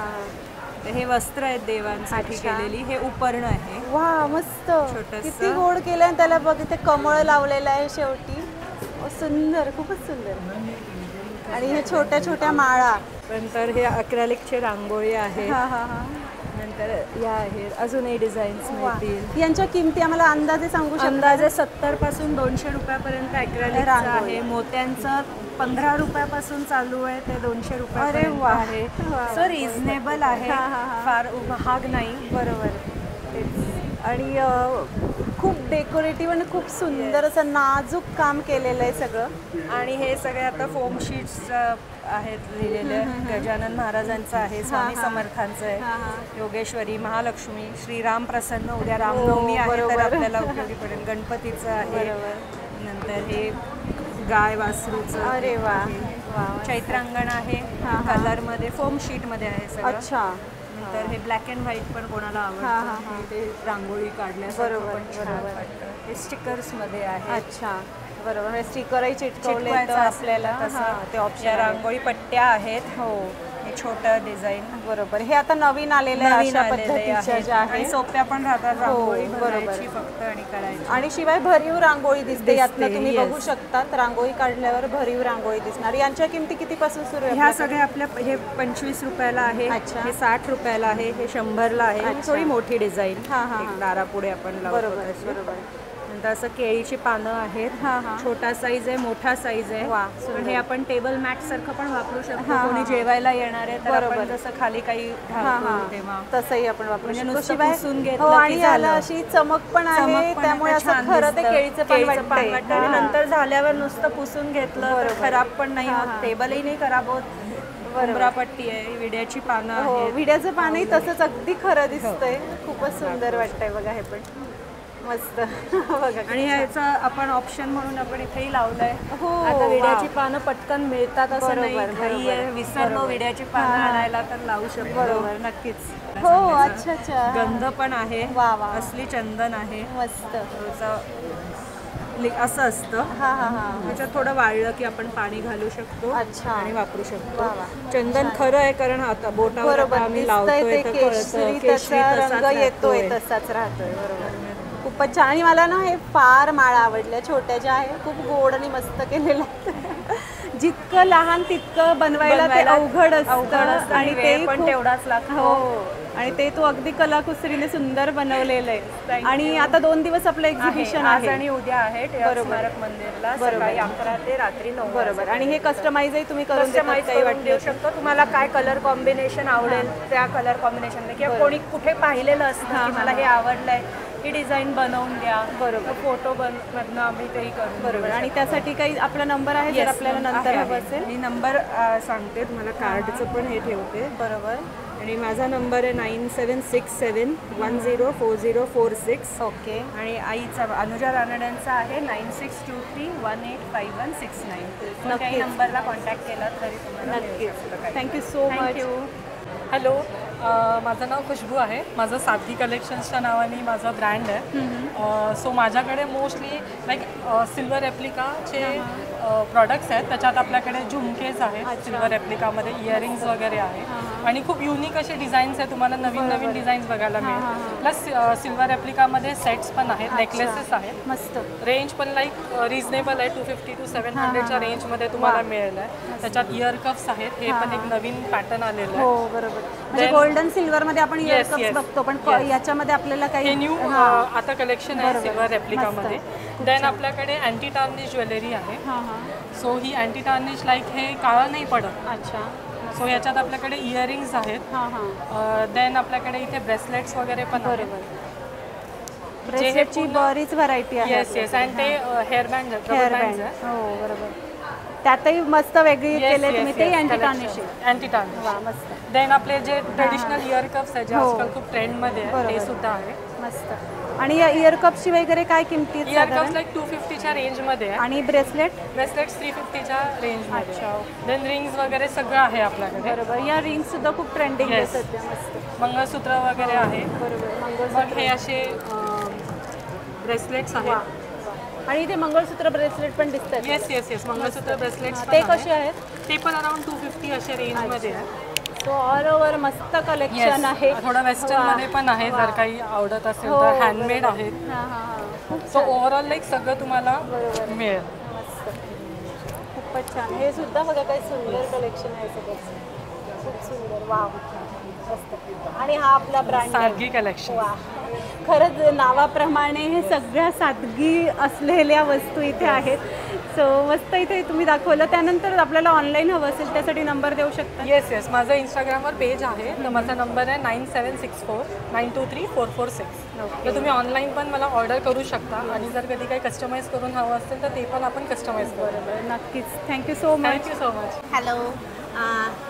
हे वस्त्र आहेत देवांसाठी केलेली. हे उपरण आहे. वा मस्त. किती गोड केलं. आणि त्याला बघ इथे कमळ लावलेलं आहे शेवटी. सुंदर, खूपच सुंदर. आणि हे छोट्या छोट्या माळा. नंतर हे अक्रेलिकची रांगोळी आहे. नंतर या आहेत, अजूनही डिझाईन्स मिळतील. यांच्या किमती आम्हाला अंदाजे सांगू शकता? अंदाजे 70 पासून 200 रुपयापर्यंत अक्रेलिक आहे. मोत्यांचं 15 रुपयापासून चालू आहे ते 200 रुपयापर्यंत आहे. सो रिझनेबल आहे, फार महाग नाही. बरोबर. आणि खूप डेकोरेटिव्ह आणि खूप सुंदर असं नाजूक काम केलेलं आहे सगळं. आणि हे सगळे आता फोम शीट्स आहेत लिहिलेले. गजानन महाराजांचं आहे, स्वामी समर्थांचं आहे, योगेश्वरी, महालक्ष्मी, श्रीराम प्रसन्न. उद्या रामनवमी आहे तर आपल्याला उपयोगी पडेल. गणपतीचं आहे. नंतर हे गाय वासरूचं. अरे वा. चैत्रांगण आहे, कलरमध्ये फोम शीटमध्ये आहे सगळं. अच्छा. नंतर हे ब्लॅक अँड व्हाईट पण कोणाला आवडतं, ते रांगोळी काढण्यासाठी पण छान वाटतं. हे स्टिकर्समध्ये आहे. अच्छा. बरोबर. हे स्टिकरही चिटकवले आपल्याला. ते ऑप्शन. रांगोळी पट्ट्या आहेत. हो. हे छोटं डिझाईन. बरोबर. हे आता नवीन आलेलं आहे अशा पद्धतीच्या ज्या आणि आहेत. सोप्या पण राहतात. रांगोळी बरोबर. बनवायची फक्त आणि करायची. आणि शिवाय भरीव रांगोळी दिसते यातनं तुम्ही बघू शकतात. रांगोळी काढल्यावर भरीव रांगोळी दिसणार. यांच्या किमती कितीपासून सुरू आहे? ह्या सगळ्या आपल्या हे 25 रुपयाला आहे, हे 60 रुपयाला आहे, हे 100ला आहे. थोडी मोठी डिझाईन दारापुढे आपण लावतो. बरोबर. नंतर असं केळीची पानं आहेत. छोटा साईज आहे, मोठा साईज आहे. पण हे आपण टेबल मॅट सारखं पण वापरू शकतो. कोणी जेवायला येणार आहे तर आपण जसं खाली काही घालतो तेव्हा तसंही आपण वापरू म्हणजे शकतो. नुसतं शिवाय पुसून घेतलं हो, की आणि याला झालं. अशी चमक पण आहे, त्यामुळे असं खरं ते केळीचं पान वाटतंय. आणि नंतर झाल्यावर नुसतं पुसून घेतलं तर खराब पण नाही होत. टेबलही नाही खराब होत. उंबरापट्टी आहे, विड्याची पानं आहेत. विड्याचं पानही तसंच अगदी खरं दिसतंय. खूपच सुंदर वाटतंय बघा हे पण मस्त. बघा आणि ह्याचं आपण ऑप्शन म्हणून आपण इथेही लावलंय. आता वा. विड्याची पानं पटकन मिळतात असं नाही. बरोबर. घाई आहे, विसरलो विड्याची पानं आणायला तर लावू शकतो. बरोबर, नक्कीच. हो, अच्छा. गंध पण आहे. वा. असली चंदन आहे. मस्त. असं असतं. त्याच्यात थोडं वाळलं की आपण पाणी घालू शकतो आणि वापरू शकतो. चंदन खरं आहे कारण आता बोटावर आम्ही लावतोय तर केशरी त्याचा रंग येतोय तसाच राहतोय. बरोबर. खूपच छान. आणि मला ना हे फार माळा आवडल्या, छोट्या ज्या आहे खूप गोड आणि मस्त केलेल्या. जितकं लहान तितकं बनवायला ते अवघड असतं आणि ते पण तेवढाच लागतो. हो, आणि ते तू अगदी कलाकुसरीने सुंदर बनवलेलं आहे. आणि आता 2 दिवस आपलं एक्झिबिशन आज आहे आणि उद्या आहे स्मारक मंदिरला सकाळी 11 ते रात्री 9. बरोबर. आणि हे कस्टमाइजही तुम्ही करून देऊ शकतो. तुम्हाला काय कलर कॉम्बिनेशन आवडेल त्या कलर कॉम्बिनेशन किंवा कोणी कुठे पाहिलेलं असतं की मला हे आवडलंय, ही डिझाईन बनवून द्या. बरोबर. फोटो मधनं आम्ही तेही करू. बरोबर. आणि त्यासाठी काही आपला नंबर आहे जर आपल्याला नंतर हवं असेल. मी नंबर सांगते तुम्हाला, कार्डचं पण हे ठेवते. बरोबर. आणि माझा नंबर आहे 9767104046. ओके. आणि आईचा अनुजा रानड्यांचा आहे 9623185169. कोणत्याही नंबरला कॉन्टॅक्ट केला तरी तुम्हाला नक्कीच. Thank you so much. हॅलो, माझं नाव खुशबू आहे. माझं सादगी कलेक्शन्सच्या नावाने माझा ब्रँड आहे. सो माझ्याकडे मोस्टली लाईक सिल्वर रेप्लिकाचे प्रॉडक्ट्स आहेत. त्याच्यात आपल्याकडे झुमकेज आहेत सिल्वर रेप्लिकामध्ये, इयरिंग्स वगैरे आहे आणि खूप युनिक असे डिझाईन्स आहेत. तुम्हाला नवीन नवीन डिझाईन्स बघायला मिळेल. प्लस सिल्वर रेप्लिकामध्ये सेट्स पण आहेत, नेकलेसेस आहेत. मस्त. रेंज पण लाईक रिजनेबल आहे. 250 to 700च्या रेंजमध्ये तुम्हाला मिळेल आहे. त्याच्यात इयर कप्स आहेत. हे पण एक नवीन पॅटर्न आलेलं आहे. हो, बरोबर. म्हणजे गोल्डन सिल्वर मध्ये आपण इयर कप्स बघतो, पण याच्यामध्ये आपल्याला काही हे न्यू आता कलेक्शन आहे सिल्वर रेप्लिकामध्ये. देन आपल्याकडे अँटी टार्निश ज्वेलरी आहे. सो ही अँटी टार्निश लाईक हे काळं नाही पडत. अच्छा. सो ह्याच्यात आपल्याकडे इयरिंग्स आहेत. देन आपल्याकडे इथे ब्रेसलेट्स वगैरे पण आहेत. ब्रेसलेटची बरीच व्हरायटी आहे. Yes yes. आणि ते हेअरबँड हो, बरोबर. त्यातही मस्त वेगळी केले तुम्ही ते अँटी टार्निश. Anti tarnish. मस्त. देन आपले जे ट्रेडिशनल इयर कप्स आहेत जे आजकाल खूप ट्रेंडमध्ये आहे ते सुद्धा आहे. मस्त. आणि या इयर कपची वगैरे काय किमती आहेत? इयर कप्स लाईक 250च्या रेंजमध्ये आहे. आणि ब्रेसलेट? ब्रेसलेट्स 350च्या रेंजमध्ये. देन रिंग्स वगैरे सगळं आहे आपल्याकडे. बरोबर. या रिंग्स सुद्धा खूप ट्रेंडिंग आहे सध्या. मस्त. मंगळसूत्र वगैरे आहे. बरोबर. मग हे असे ब्रेसलेट्स आहेत. आणि इथे मंगळसूत्र ब्रेसलेट पण दिसतात. Yes yes yes. Mangalsutra bracelets ते कसे आहेत? ते पण अराउंड 250 अशा रेंजमध्ये आहे. सो ऑल ओव्हर मस्त कलेक्शन आहे. थोडं वेस्टर्नमध्ये पण आहे जर काही आवडत असेल तर. हँडमेड आहेत. सो ओव्हरऑल लाईक सगळं तुम्हाला मिळेल. मस्त. खूपच छान. हे सुद्धा बघा काही सुंदर कलेक्शन आहे सगळं. खूप सुंदर. वाव. मस्त. आणि हा आपला ब्रँड सादगी कलेक्शन. खरंच नावाप्रमाणे हे सगळ्या सादगी असलेल्या वस्तू इथे आहेत. सो मस्त इथे तुम्ही दाखवलं. त्यानंतर आपल्याला ऑनलाईन हवं असेल त्यासाठी नंबर देऊ शकता? Yes yes. माझं इंस्टाग्रामवर पेज आहे. तर माझा नंबर आहे 9764923446. तर तुम्ही ऑनलाईन पण मला ऑर्डर करू शकता. आणि जर कधी काही कस्टमाइज करून हवं असेल तर ते पण आपण कस्टमाइज करू. नक्कीच. Thank you so much. Thank you so much. Hello,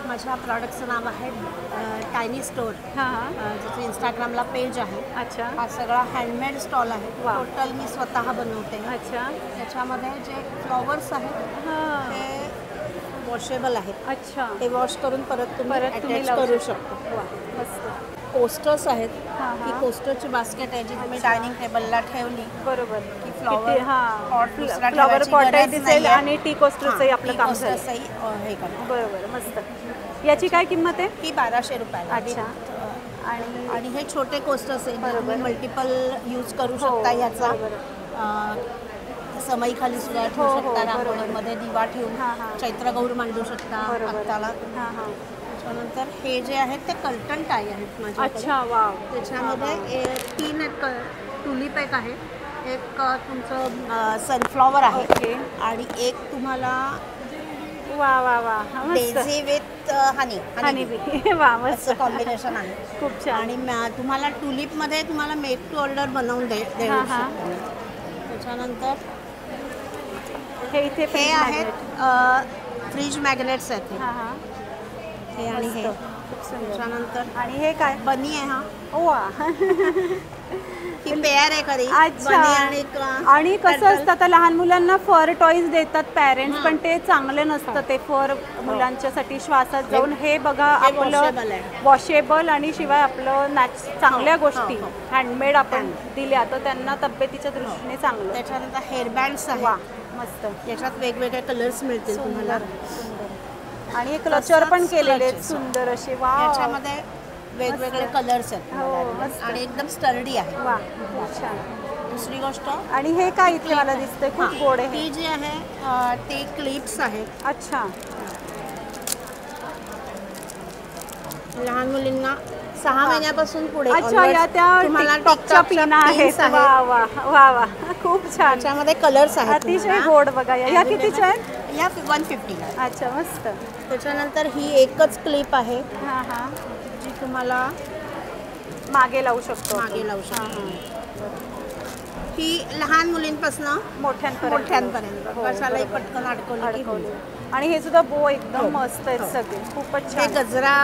माझ्या प्रॉडक्टचं नाव आहे टायनी स्टोर. जिथे इंस्टाग्रामला पेज आहे. अच्छा. हा सगळा हँडमेड स्टॉल आहे. टोटल मी स्वतः बनवते. अच्छा. त्याच्यामध्ये जे फ्लॉवर्स आहेत ते वॉशेबल आहेत. अच्छा. ते वॉश करून परत तुम्ही अटॅच करू शकतो. मस्त. कोस्टर्स आहेत. ही कोस्टरची बास्केट आहे जी तुम्ही डायनिंग टेबलला ठेवली. बरोबर. की फ्लॉवर फ्लॉवर पॉटही दिसेल आणि टी कोस्टरचंही आपलं काम झालं. हे करा. बरोबर. मस्त. याची काय किंमत आहे? ही 1200 रुपयाला. अच्छा. आणि हे छोटे कोस्टर्स आहे, तुम्ही मल्टिपल यूज करू शकता याचा. समई खाली सुद्धा ठेवू शकता, रांगोळीमध्ये दिवा ठेवून चैत्र गौर मांडू शकता हाताला. त्याच्यानंतर हे जे आहेत ते कर्टन टाय आहेत माझ्याकडे. अच्छा, वाव. त्याच्यामध्ये 3 टुलिप एक आहे, एक तुमचं सनफ्लॉवर आहे आणि एक तुम्हाला वा वा वा, डेझी विथ हनी बी. वा, मस्त कॉम्बिनेशन आहे. खूप छान. आणि तुम्हाला टुलिपमध्ये तुम्हाला मेक टू ऑर्डर बनवून देऊ शकतो. त्याच्यानंतर हे इथे हे आहेत फ्रीज मॅग्नेट्स आहेत हे आणि हे. त्याच्यानंतर आणि हे काय? बनी आहे. हा वा. ही पेअर आहे खरी. अच्छा. आणि कसं असतं, आता लहान मुलांना फर टॉईज देतात पॅरेंट्स, पण ते चांगले नसतं ते फर मुलांच्यासाठी श्वासात जाऊन. हे बघा आपलं वॉशेबल आणि शिवाय आपलं चांगल्या गोष्टी हँडमेड आपण दिल्या तर त्यांना तब्येतीच्या दृष्टीने चांगलं. त्याच्यानंतर हेअरबँड्स आहे. वा, मस्त. याच्यात वेगवेगळे कलर्स मिळतील तुम्हाला. आणि हे क्लचर पण केलेले आहेत सुंदर असे. वा, याच्यामध्ये वेगवेगळे कलर्स आहेत आणि एकदम स्टर्डी आहे. वा, खूप छान. दुसरी गोष्ट, आणि हे काय इथे मला दिसतंय खूप गोड आहे. ही जी आहे ते क्लिप्स आहेत. अच्छा. लहान मुलींना 6 महिन्यापासून पुढे. अच्छा, या त्या टिकटॉकच्या पिना आहेत. वा वा वा वा, खूप छान. त्याच्यामध्ये कलर्स आहेत अतिशय गोड. बघा या कितीच्या आहेत? या 150. अच्छा, मस्त. त्याच्यानंतर ही एकच क्लिप आहे हां हां, जी तुम्हाला मागे लावू शकतो. मागे लावू शकतो. ही लहान मुलींपासून मोठ्यांपर्यंत कशालाही पटकन अडकवली. आणि हे सुद्धा बो एकदम मस्त आहेत सगळे. खूपच हे छान. गजरा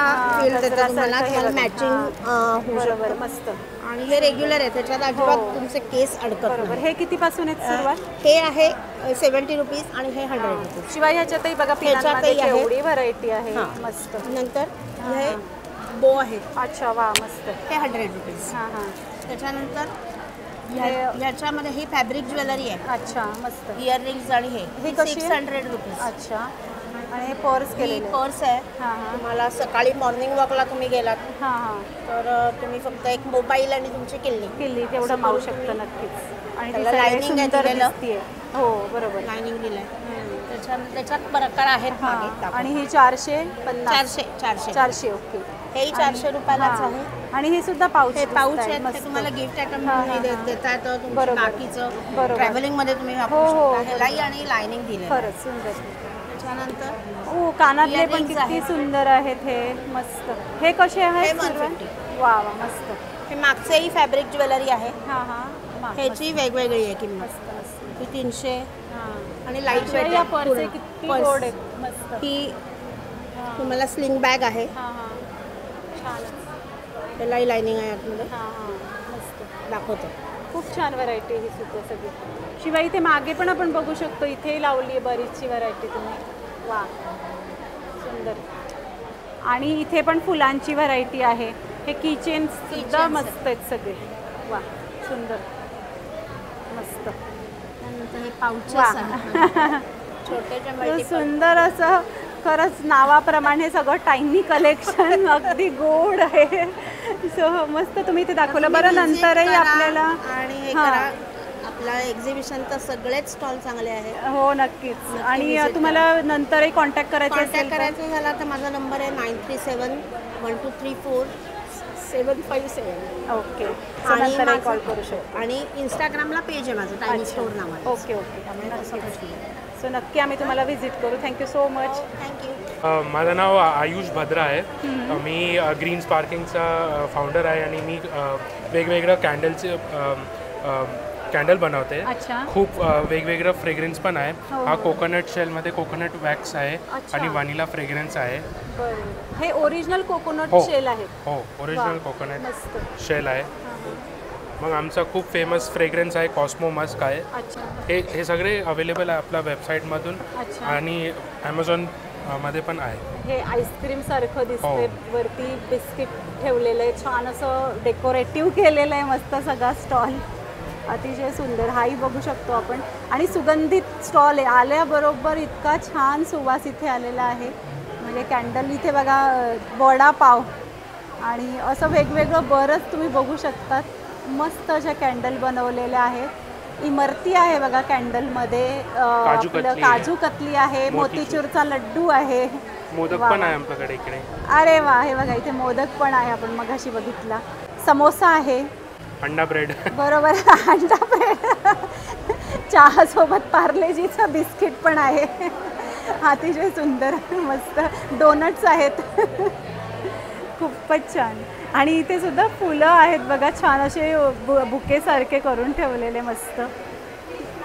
फील देतं तुम्हाला, त्याला मॅचिंग होऊ शकतं. मस्त. आणि हे रेग्युलर आहे, त्याच्यात अजिबात तुमचे केस अडकत बरोबर. हे कितीपासून आहेत सुरुवात? हे आहे 70 रुपीज आणि हे 100 रुपीज. शिवाय ह्याच्यातही बघा ह्याच्यातही आहे. एवढी व्हरायटी आहे. मस्त. नंतर हे बो आहे. अच्छा, वा, मस्त. हे 100 रुपीज. हां हां. त्याच्यानंतर ह्याच्यामध्ये ही फॅब्रिक ज्वेलरी आहे. अच्छा, मस्त. इयररिंग्स आणि हे कशी 600 रुपीज. अच्छा. आणि हे पर्स केलेले. पर्स आहे. हां हां. तुम्हाला सकाळी मॉर्निंग वॉकला तुम्ही गेलात हां हां, तर तुम्ही फक्त एक मोबाईल आणि तुमची किल्ली तेवढं मावू शकतं नक्कीच. आणि त्याला लायनिंग दिसतीये. हो, बरोबर. लायनिंग दिलंय. त्याच्यात प्रकार आहेत मागे. आणि ही 450. 400. ओके. हे 400 रुपयालाच आहे. आणि हे सुद्धा पाऊच आहे. तुम्हाला गिफ्ट आयटम देता येतं. तुमचं बाकीचं ट्रॅव्हलिंग मध्ये तुम्ही वापरू शकता. ह्यालाही आणि लायनिंग दिली. खरंच सुंदर. त्याच्यानंतर कानातले पण किती सुंदर आहेत. हे मस्त. हे कसे आहेत? 150. वा वा, मस्त. हे मागचेही फॅब्रिक ज्वेलरी आहे. हां हां. ह्याची वेगवेगळी आहे किंमत. ही 300 आणि लाईट वेट या पर्स किती गोड आहेत. मस्त. ही तुम्हाला स्लिंग बॅग आहे. हां हां, छान. त्यालाही लायनिंग आहे आतमध्ये. हां हां, मस्त. दाखवतो. खूप छान व्हरायटी ही सुद्धा सगळी. शिवाय इथे मागे पण आपण बघू शकतो, इथेही लावली आहे बरीचशी व्हरायटी तुम्ही. वा, सुंदर. आणि इथे पण फुलांची व्हरायटी आहे. हे किचेन सुद्धा मस्त आहेत सगळे. वा, सुंदर, मस्त. त्यानंतर हे पाउचेस आहेत. छोटे सुंदर असं खरंच नावाप्रमाणे सगळं टायनी कलेक्शन अगदी गोड आहे. सो मस्त तुम्ही इथे दाखवलं. बरं, नंतरही आपल्याला आणि हे करा आपला एक्झिबिशन तर सगळेच स्टॉल चांगले आहेत. हो, नक्कीच. आणि तुम्हाला नंतरही कॉन्टॅक्ट करायचं झाला तर माझा नंबर आहे 9371234757. ओके. आणि कॉल करू शकतो. आणि इंस्टाग्रामला पेज आहे माझं, टायनी स्टोर नावाचं. Okay okay. सो नक्की आम्ही तुम्हाला व्हिजिट करू. Thank you so much. थँक्यू. माझं नाव आयुष भद्रा आहे. मी ग्रीन स्पार्किंगचा फाउंडर आहे आणि मी वेगवेगळ्या कॅन्डल बनवते. खूप वेगवेगळं फ्रेग्रन्स पण आहे. हा कोकोनट शेलमध्ये कोकोनट वॅक्स आहे आणि व्हॅनिला फ्रेग्रन्स आहे. हे ओरिजिनल कोकोनट शेल आहे. हो, ओरिजिनल कोकोनट शेल आहे. मग आमचा खूप फेमस फ्रेग्रन्स आहे कॉस्मो मस्क आहे. हे सगळे अवेलेबल आहे आपल्या वेबसाईटमधून आणि ॲमेझॉन मध्ये पण आहे. हे आईस्क्रीम सारखं दिसतंय. वरती बिस्किट ठेवलेलं आहे. छान असं डेकोरेटिव्ह केलेलं आहे. मस्त सगळा स्टॉल अतिशय सुंदर. हाही बघू शकतो आपण. आणि सुगंधित स्टॉल आहे. आल्याबरोबर इतका छान सुवास इथे आलेला आहे. म्हणजे कॅन्डल इथे बघा वडापाव आणि असं वेगवेगळं बरंच तुम्ही बघू शकतात. मस्त अशा कॅन्डल बनवलेल्या आहेत. इमरती आहे बघा कॅन्डलमध्ये, काजू कतली आहे, मोतीचूरचा लड्डू आहे, मोदक पण आहे आमच्याकडे इकडे. अरे वा, हे बघा इथे मोदक पण आहे, आपण मगाशी बघितला. समोसा आहे, अंडा ब्रेड. बरोबर, अंडा ब्रेड. चहा सोबत पार्लेजीचं बिस्किट पण आहे. अतिशय सुंदर, मस्त. डोनट्स आहेत. खूपच छान. आणि इथे सुद्धा फुलं आहेत बघा, छान असे बुके सारखे करून ठेवलेले, मस्त,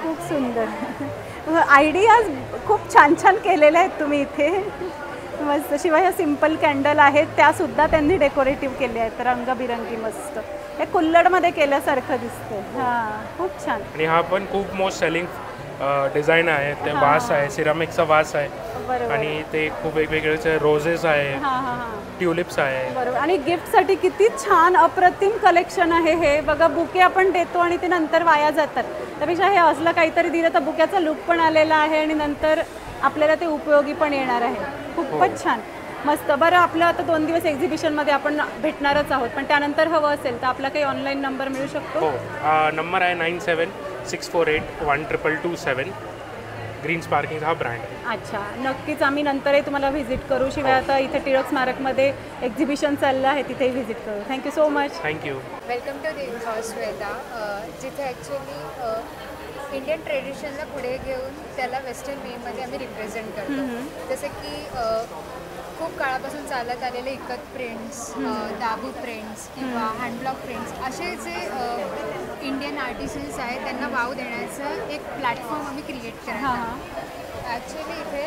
खूप सुंदर. आयडियाज खूप छान छान केलेल्या आहेत तुम्ही इथे, मस्त. शिवाय ह्या सिम्पल कॅन्डल आहेत त्यासुद्धा त्यांनी डेकोरेटिव्ह केले आहेत रंगबिरंगी, मस्त. हे कुल्लडमध्ये केल्यासारखं दिसतं. हां, खूप छान. आणि हा पण खूप मोस्ट सेलिंग डिझाईन आहे. ते वास आहे, सिरामिकचा वास आहे. आणि ते खूप वेगवेगळे रोजेस आहे, ट्युलिप्स आहे. बरोबर. आणि गिफ्टसाठी किती छान अप्रतिम कलेक्शन आहे हे बघा. बुके आपण देतो आणि ते नंतर वाया जातात, त्यापेक्षा हे असलं काहीतरी दिलं तर बुक्याचा लुक पण आलेला आहे आणि नंतर आपल्याला ते उपयोगी पण येणार आहे. खूपच छान, मस्त. बरं, आपलं आता 2 दिवस एक्झिबिशनमध्ये आपण भेटणारच आहोत, पण त्यानंतर हवं असेल तर आपला काही ऑनलाईन नंबर मिळू शकतो? हो, नंबर आहे 9764812227. ग्रीन स्पार्किंग हा ब्रँड आहे. अच्छा, नक्कीच आम्ही नंतरही तुम्हाला व्हिजिट करू. शिवाय आता इथे टिळक स्मारकमध्ये एक्झिबिशन चाललं आहे, तिथेही व्हिजिट करू. Thank you so much. Thank you. Welcome to the हॉस्वेदा, जिथे ॲक्च्युली इंडियन ट्रेडिशनला पुढे घेऊन त्याला वेस्टर्न वेमध्ये आम्ही रिप्रेझेंट करतो. जसं की खूप काळापासून चालत आलेले इकत प्रिंट्स, दाबू प्रिंट्स किंवा हँडब्लॉक प्रिंट्स, असे जे इंडियन आर्टिस्ट्स आहेत त्यांना वाव देण्याचं एक प्लॅटफॉर्म आम्ही क्रिएट करतो. ॲक्च्युली इथे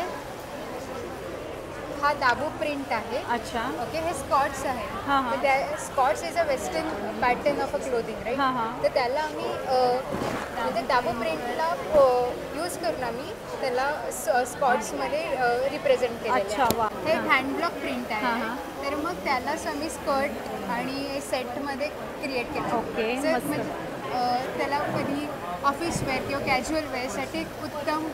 हा दाबू प्रिंट आहे. अच्छा, ओके. हे स्कॉट्स आहे. Skorts is a western pattern of a clothing, right. तर त्याला आम्ही म्हणजे दाबू प्रिंटला यूज करून आम्ही त्याला स्कॉट्समध्ये रिप्रेझेंट केलेलं आहे. हे हँडब्लॉक प्रिंट आहे. तर मग त्यालाच आम्ही स्कर्ट आणि सेटमध्ये क्रिएट केलं. ओके, त्याला कधी ऑफिस वेअर किंवा कॅज्युअल वेअरसाठी एक उत्तम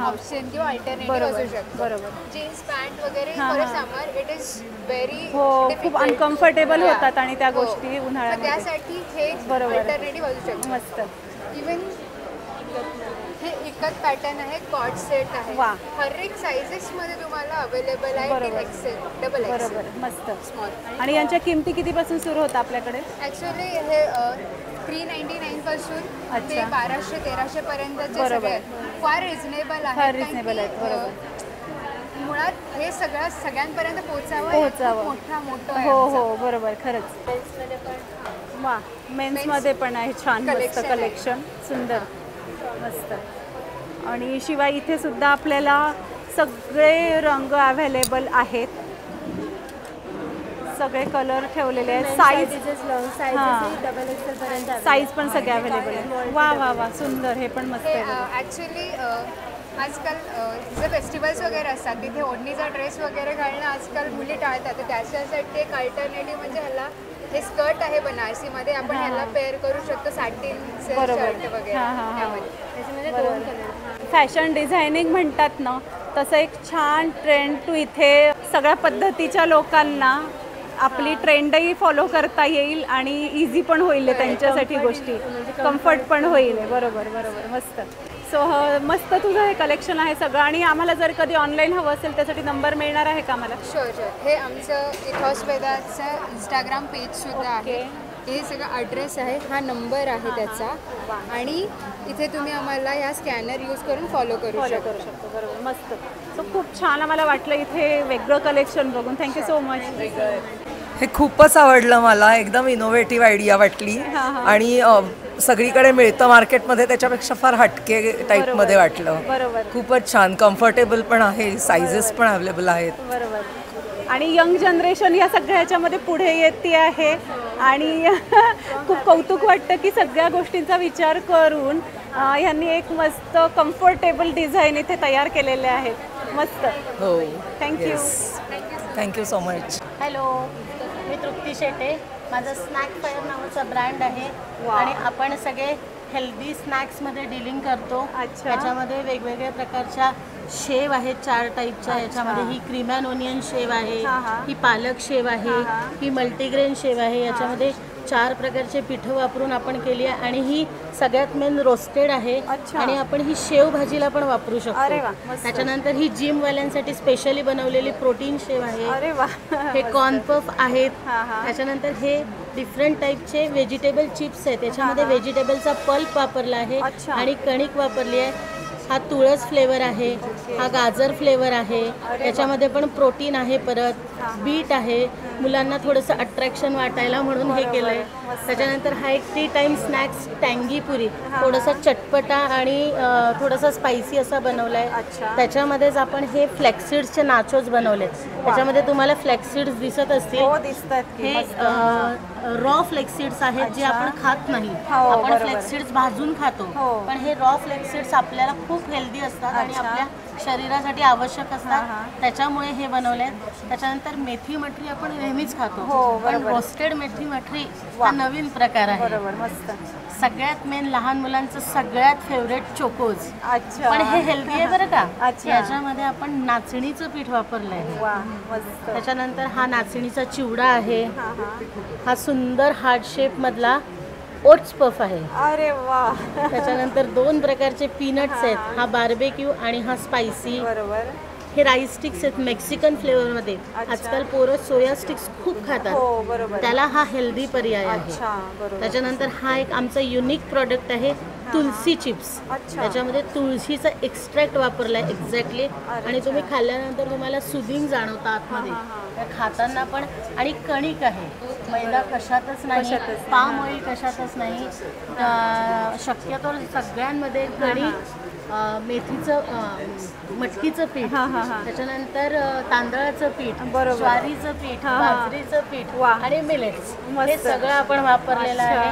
ऑप्शन किंवा अल्टरनेटिव्ह असू शकतो. बरोबर. जीन्स पॅन्ट वगैरे for summer it is very खूप अनकम्फर्टेबल होतात आणि त्या गोष्टी उन्हाळ्यात, त्यासाठी हे अल्टरनेटिव्ह असू शकतो. मस्त. इवन हे इकत पॅटर्न आहे, कॉट सेट आहे. हर एक साइजेसमध्ये तुम्हाला अवेलेबल आहे. XL, double XL. बरोबर, मस्त. स्मॉल. आणि यांच्या किमती कितीपासून सुरू होतात आपल्याकडे? ॲक्च्युली हे 399 पासून ते 1200-1300 पर्यंतचे सगळे फार रिझनेबल आहे. फार रिझनेबल आहेत. बरोबर. मुळात हे सगळ्यांपर्यंत पोहोचावं. मोठं. हो, बरोबर, खरंच. वा, मेन्समध्ये पण आहे छान, मस्त कलेक्शन, सुंदर, मस्त. आणि शिवाय इथे सुद्धा आपल्याला सगळे रंग अवेलेबल आहेत, सगळे कलर ठेवलेले आहेत. साईज पण सगळे अवेलेबल आहेत. वा वा वा, सुंदर. हे पण मस्त आहे. ॲक्च्युली आजकाल जे फेस्टिवल्स वगैरे असतात तिथे ओढणीचा ड्रेस वगैरे घालणं आजकाल मुली टाळतात. तर त्याच्यासाठी एक अल्टरनेटिव्ह म्हणजे ह्याला हे स्कर्ट आहे बनारसीमध्ये, आपण ह्याला पेअर करू शकतो सॅटिन शर्ट वगैरे. त्याच्यामध्ये 2 कलर. फॅशन डिझायनिंग म्हणतात ना, तसं एक छान ट्रेंड टू इथे सगळ्या पद्धतीच्या लोकांना आपली ट्रेंडही फॉलो करता येईल आणि इझी पण होईल त्यांच्यासाठी गोष्टी, कम्फर्ट पण होईल. बरोबर, मस्त. सो मस्त तुझं हे कलेक्शन आहे सगळं. आणि आम्हाला जर कधी ऑनलाईन हवं असेल त्यासाठी नंबर मिळणार आहे का आम्हाला? शुअर. हे आमचं इथॉस्वेदाचं इंस्टाग्राम पेजसुद्धा आहे. हे सगळं ॲड्रेस आहे, हा नंबर आहे त्याचा. आणि इथे तुम्ही आम्हाला ह्या स्कॅनर यूज करून फॉलो करू शकतो. बरोबर, मस्त. सो खूप छान आम्हाला वाटलं इथे वेगळं कलेक्शन बघून. Thank you so much. हे खूपच आवडलं मला, एकदम इनोव्हेटिव्ह आयडिया वाटली. आणि सगळीकडे मिळतं मार्केटमध्ये, त्याच्यापेक्षा फार हटके टाईपमध्ये वाटलं. बरोबर, खूपच छान. कम्फर्टेबल पण आहे, सायझेस पण अवेलेबल आहेत. बरोबर. आणि यंग जनरेशन या सगळ्याच्यामध्ये पुढे येते आहे आणि खूप कौतुक वाटतं की सगळ्या गोष्टींचा विचार करून ह्यांनी एक मस्त कम्फर्टेबल डिझाईन इथे तयार केलेले आहेत. मस्त. हो, thank you. Thank you so much. Hello, मी तृप्ती शेटे. माझं स्नॅक फायर नावाचा ब्रँड आहे आणि आपण सगळे हेल्दी स्नॅक्समध्ये डीलिंग करतो. अच्छा. त्याच्यामध्ये वेगवेगळ्या प्रकारच्या शेव आहेत 4 टाईपच्या याच्यामध्ये. ही क्रीम अँड ओनियन शेव आहे, ही पालक शेव आहे, ही मल्टीग्रेन शेव आहे. याच्यामध्ये 4 प्रकारचे पिठं वापरून आपण केली आहे आणि ही सगळ्यात मेन रोस्टेड आहे आणि आपण ही शेव भाजीला पण वापरू शकतो. त्याच्यानंतर ही जिमवाल्यांसाठी स्पेशली बनवलेली प्रोटीन शेव आहे. हे कॉर्न पफ आहेत. त्याच्यानंतर हे डिफरंट टाईपचे व्हेजिटेबल चिप्स आहेत. त्याच्यामध्ये व्हेजिटेबलचा पल्प वापरला आहे आणि कणिक वापरली आहे. हा तुळस फ्लेवर आहे, हा गाजर फ्लेवर आहे. याच्यामध्ये पण प्रोटीन आहे, परत बीट आहे. मुलांना थोडंसं अट्रॅक्शन वाटायला म्हणून हे केलं आहे. त्याच्यानंतर हा एक 3 टाइम स्नॅक्स टँगी पुरी, थोडासा चटपटा आणि थोडासा स्पायसी असा बनवला आहे. त्याच्यामध्येच आपण हे फ्लॅक्सीड्सचे नाचोज बनवले. त्याच्यामध्ये तुम्हाला फ्लॅक्सीड्स दिसत असतील. हे रॉ फ्लेक्सीड्स आहेत जे आपण खात नाही. आपण फ्लेक्सीड्स भाजून खातो, पण हे रॉ फ्लेक्सीड्स आपल्याला खूप हेल्दी असतात आणि आपल्या शरीरासाठी आवश्यक असतात. त्याच्यामुळे हे बनवले. त्याच्यानंतर मेथी मटरी आपण नेहमीच खातो, पण रोस्टेड मेथी मटरी हा नवीन प्रकार आहे. सगळ्यात मेन लहान मुलांचं सगळ्यात फेवरेट चोकोज. पण हे हेल्दी आहे बरं का. याच्यामध्ये आपण नाचणीचं पीठ वापरलं आहे. त्याच्यानंतर हा नाचणीचा चिवडा आहे. हा सुंदर हार्ट शेप मधला ओट्स पफ आहे. अरे वा. त्याच्यानंतर 2 प्रकारचे पीनट्स आहेत. हा बार्बेक्यू आणि हा स्पायसी. बरोबर. हे राईस स्टिक्स आहेत मेक्सिकन फ्लेवरमध्ये. आजकाल पोरं सोया स्टिक्स खूप खातात, त्याला हा हेल्दी पर्याय आहे. त्याच्यानंतर हा एक आमचा युनिक प्रॉडक्ट आहे तुलसी चिप्स. त्याच्यामध्ये तुळशीचा एक्स्ट्रॅक्ट वापरला आहे एक्झॅक्टली आणि तुम्ही खाल्ल्यानंतर तुम्हाला सुदिंग जाणवतं आतमध्ये खाताना पण. आणि कणिक आहे, मैदा कशातच नाही, पाम ऑइल कशातच नाही. शक्यतो सगळ्यांमध्ये कणिक, मेथीचं मटकीचं पीठ, त्याच्यानंतर तांदळाचं पीठ, ज्वारीचं पीठ, बाजरीचं पीठ आणि मिलेट्स हे सगळं आपण वापरलेलं आहे.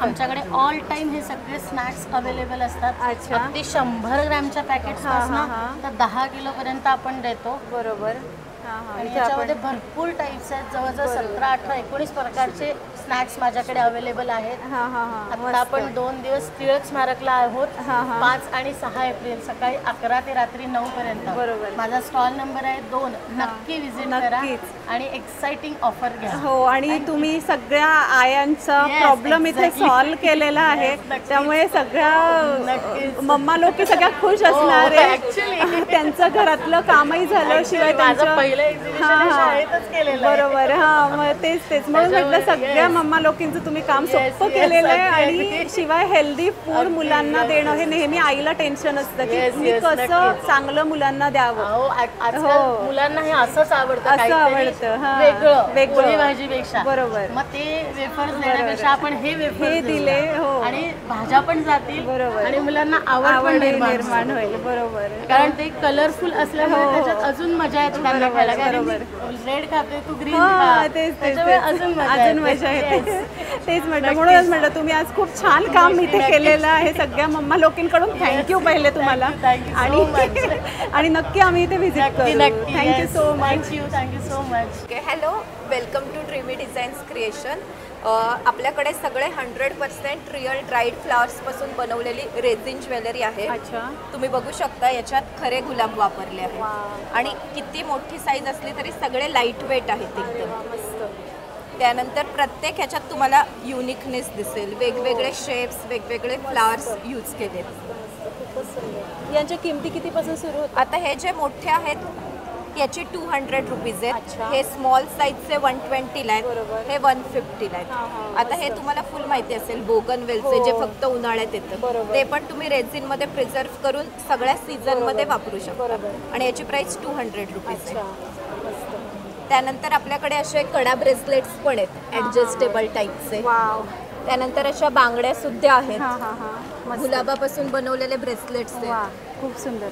आमच्याकडे ऑल टाइम हे सगळे स्नॅक्स अवेलेबल असतात. अगदी 100 ग्रॅमच्या पॅकेट्सपासून तर 10 किलोपर्यंत आपण देतो. बरोबर. आणि याच्यामध्ये भरपूर टाईप्स आहेत. जवळजवळ 17, 18, 19 प्रकारचे स्नॅक्स माझ्याकडे अवेलेबल आहेत. आता आपण 2 दिवस टिळक स्मारकला आहोत. 5 आणि 6 एप्रिल सकाळी 11 ते रात्री 9 पर्यंत. बरोबर. माझा स्टॉल नंबर आहे 2. नक्की विजिट करा आणि एक्साइटिंग ऑफर घ्या. हो, आणि तुम्ही सगळ्या आयांचा प्रॉब्लेम इथे सॉल्व्ह केलेला आहे. त्यामुळे सगळ्या मम्मा लोक सगळ्या खुश असणार आहे. त्यांचं घरातलं कामही झालं, शिवाय त्यांचं बरोबर. हा, मग तेच म्हणून म्हटलं सगळ्या मम्मा लोकांचं तुम्ही काम सोपं केलेलं आहे. आणि शिवाय हेल्दी फूड मुलांना देणं हे नेहमी आईला टेन्शन असतं की मी कसं चांगलं मुलांना द्यावं. मुलांना हे असंच आवडतं, असं आवडतं वेगळं भाजीपेक्षा. बरोबर. मग ते वेफर्स देण्यापेक्षा आपण हे वेफर्स दिले आणि भाज्या पण जातील. बरोबर. आणि मुलांना आवड निर्माण होईल. बरोबर. कारण ते कलरफुल असल्यामुळे त्याच्यात अजून मजा येते त्यांना खायला. रेड खाते तू ग्रीन अजून मजा येते. तेच म्हटलं, म्हणूनच म्हटलं तुम्ही आज खूप छान काम इथे केलेलं आहे. सगळ्या मम्मा लोकांकडून थँक्यू पहिले तुम्हाला. आणि नक्की आम्ही इथे व्हिजिट करू. Thank you so much. Thank you so much. Hello, welcome to dreamy designs creation. आपल्याकडे सगळे 100% रिअल ड्राईड फ्लावर्सपासून बनवलेली रेझिन ज्वेलरी आहे. तुम्ही बघू शकता याच्यात खरे गुलाब वापरले आहेत आणि किती मोठी साईज असली तरी सगळे लाईट वेट आहेत एकदम. त्यानंतर प्रत्येक ह्याच्यात तुम्हाला युनिकनेस दिसेल. वेगवेगळे शेप्स, वेगवेगळे फ्लावर्स यूज केलेत. यांच्या किमती कितीपासून सुरू होतात? आता हे जे मोठे आहेत याचे 200 रुपीज आहेत. हे स्मॉल साईजचे 120ला आहेत. हे 150ला आहेत. आता हे तुम्हाला फुल माहिती असेल बोगनवेलचे जे फक्त उन्हाळ्यात येतं, ते पण तुम्ही रेझिनमध्ये प्रिझर्व करून सगळ्या सीझनमध्ये वापरू शकता. आणि याची प्राइस 200 रुपीज आहे. त्यानंतर आपल्याकडे असे कडा ब्रेसलेट्स पण आहेत ॲडजस्टेबल टाईपचे. त्यानंतर अशा बांगड्या सुद्धा आहेत. गुलाबापासून बनवलेले ब्रेसलेट्स आहेत. खूप सुंदर.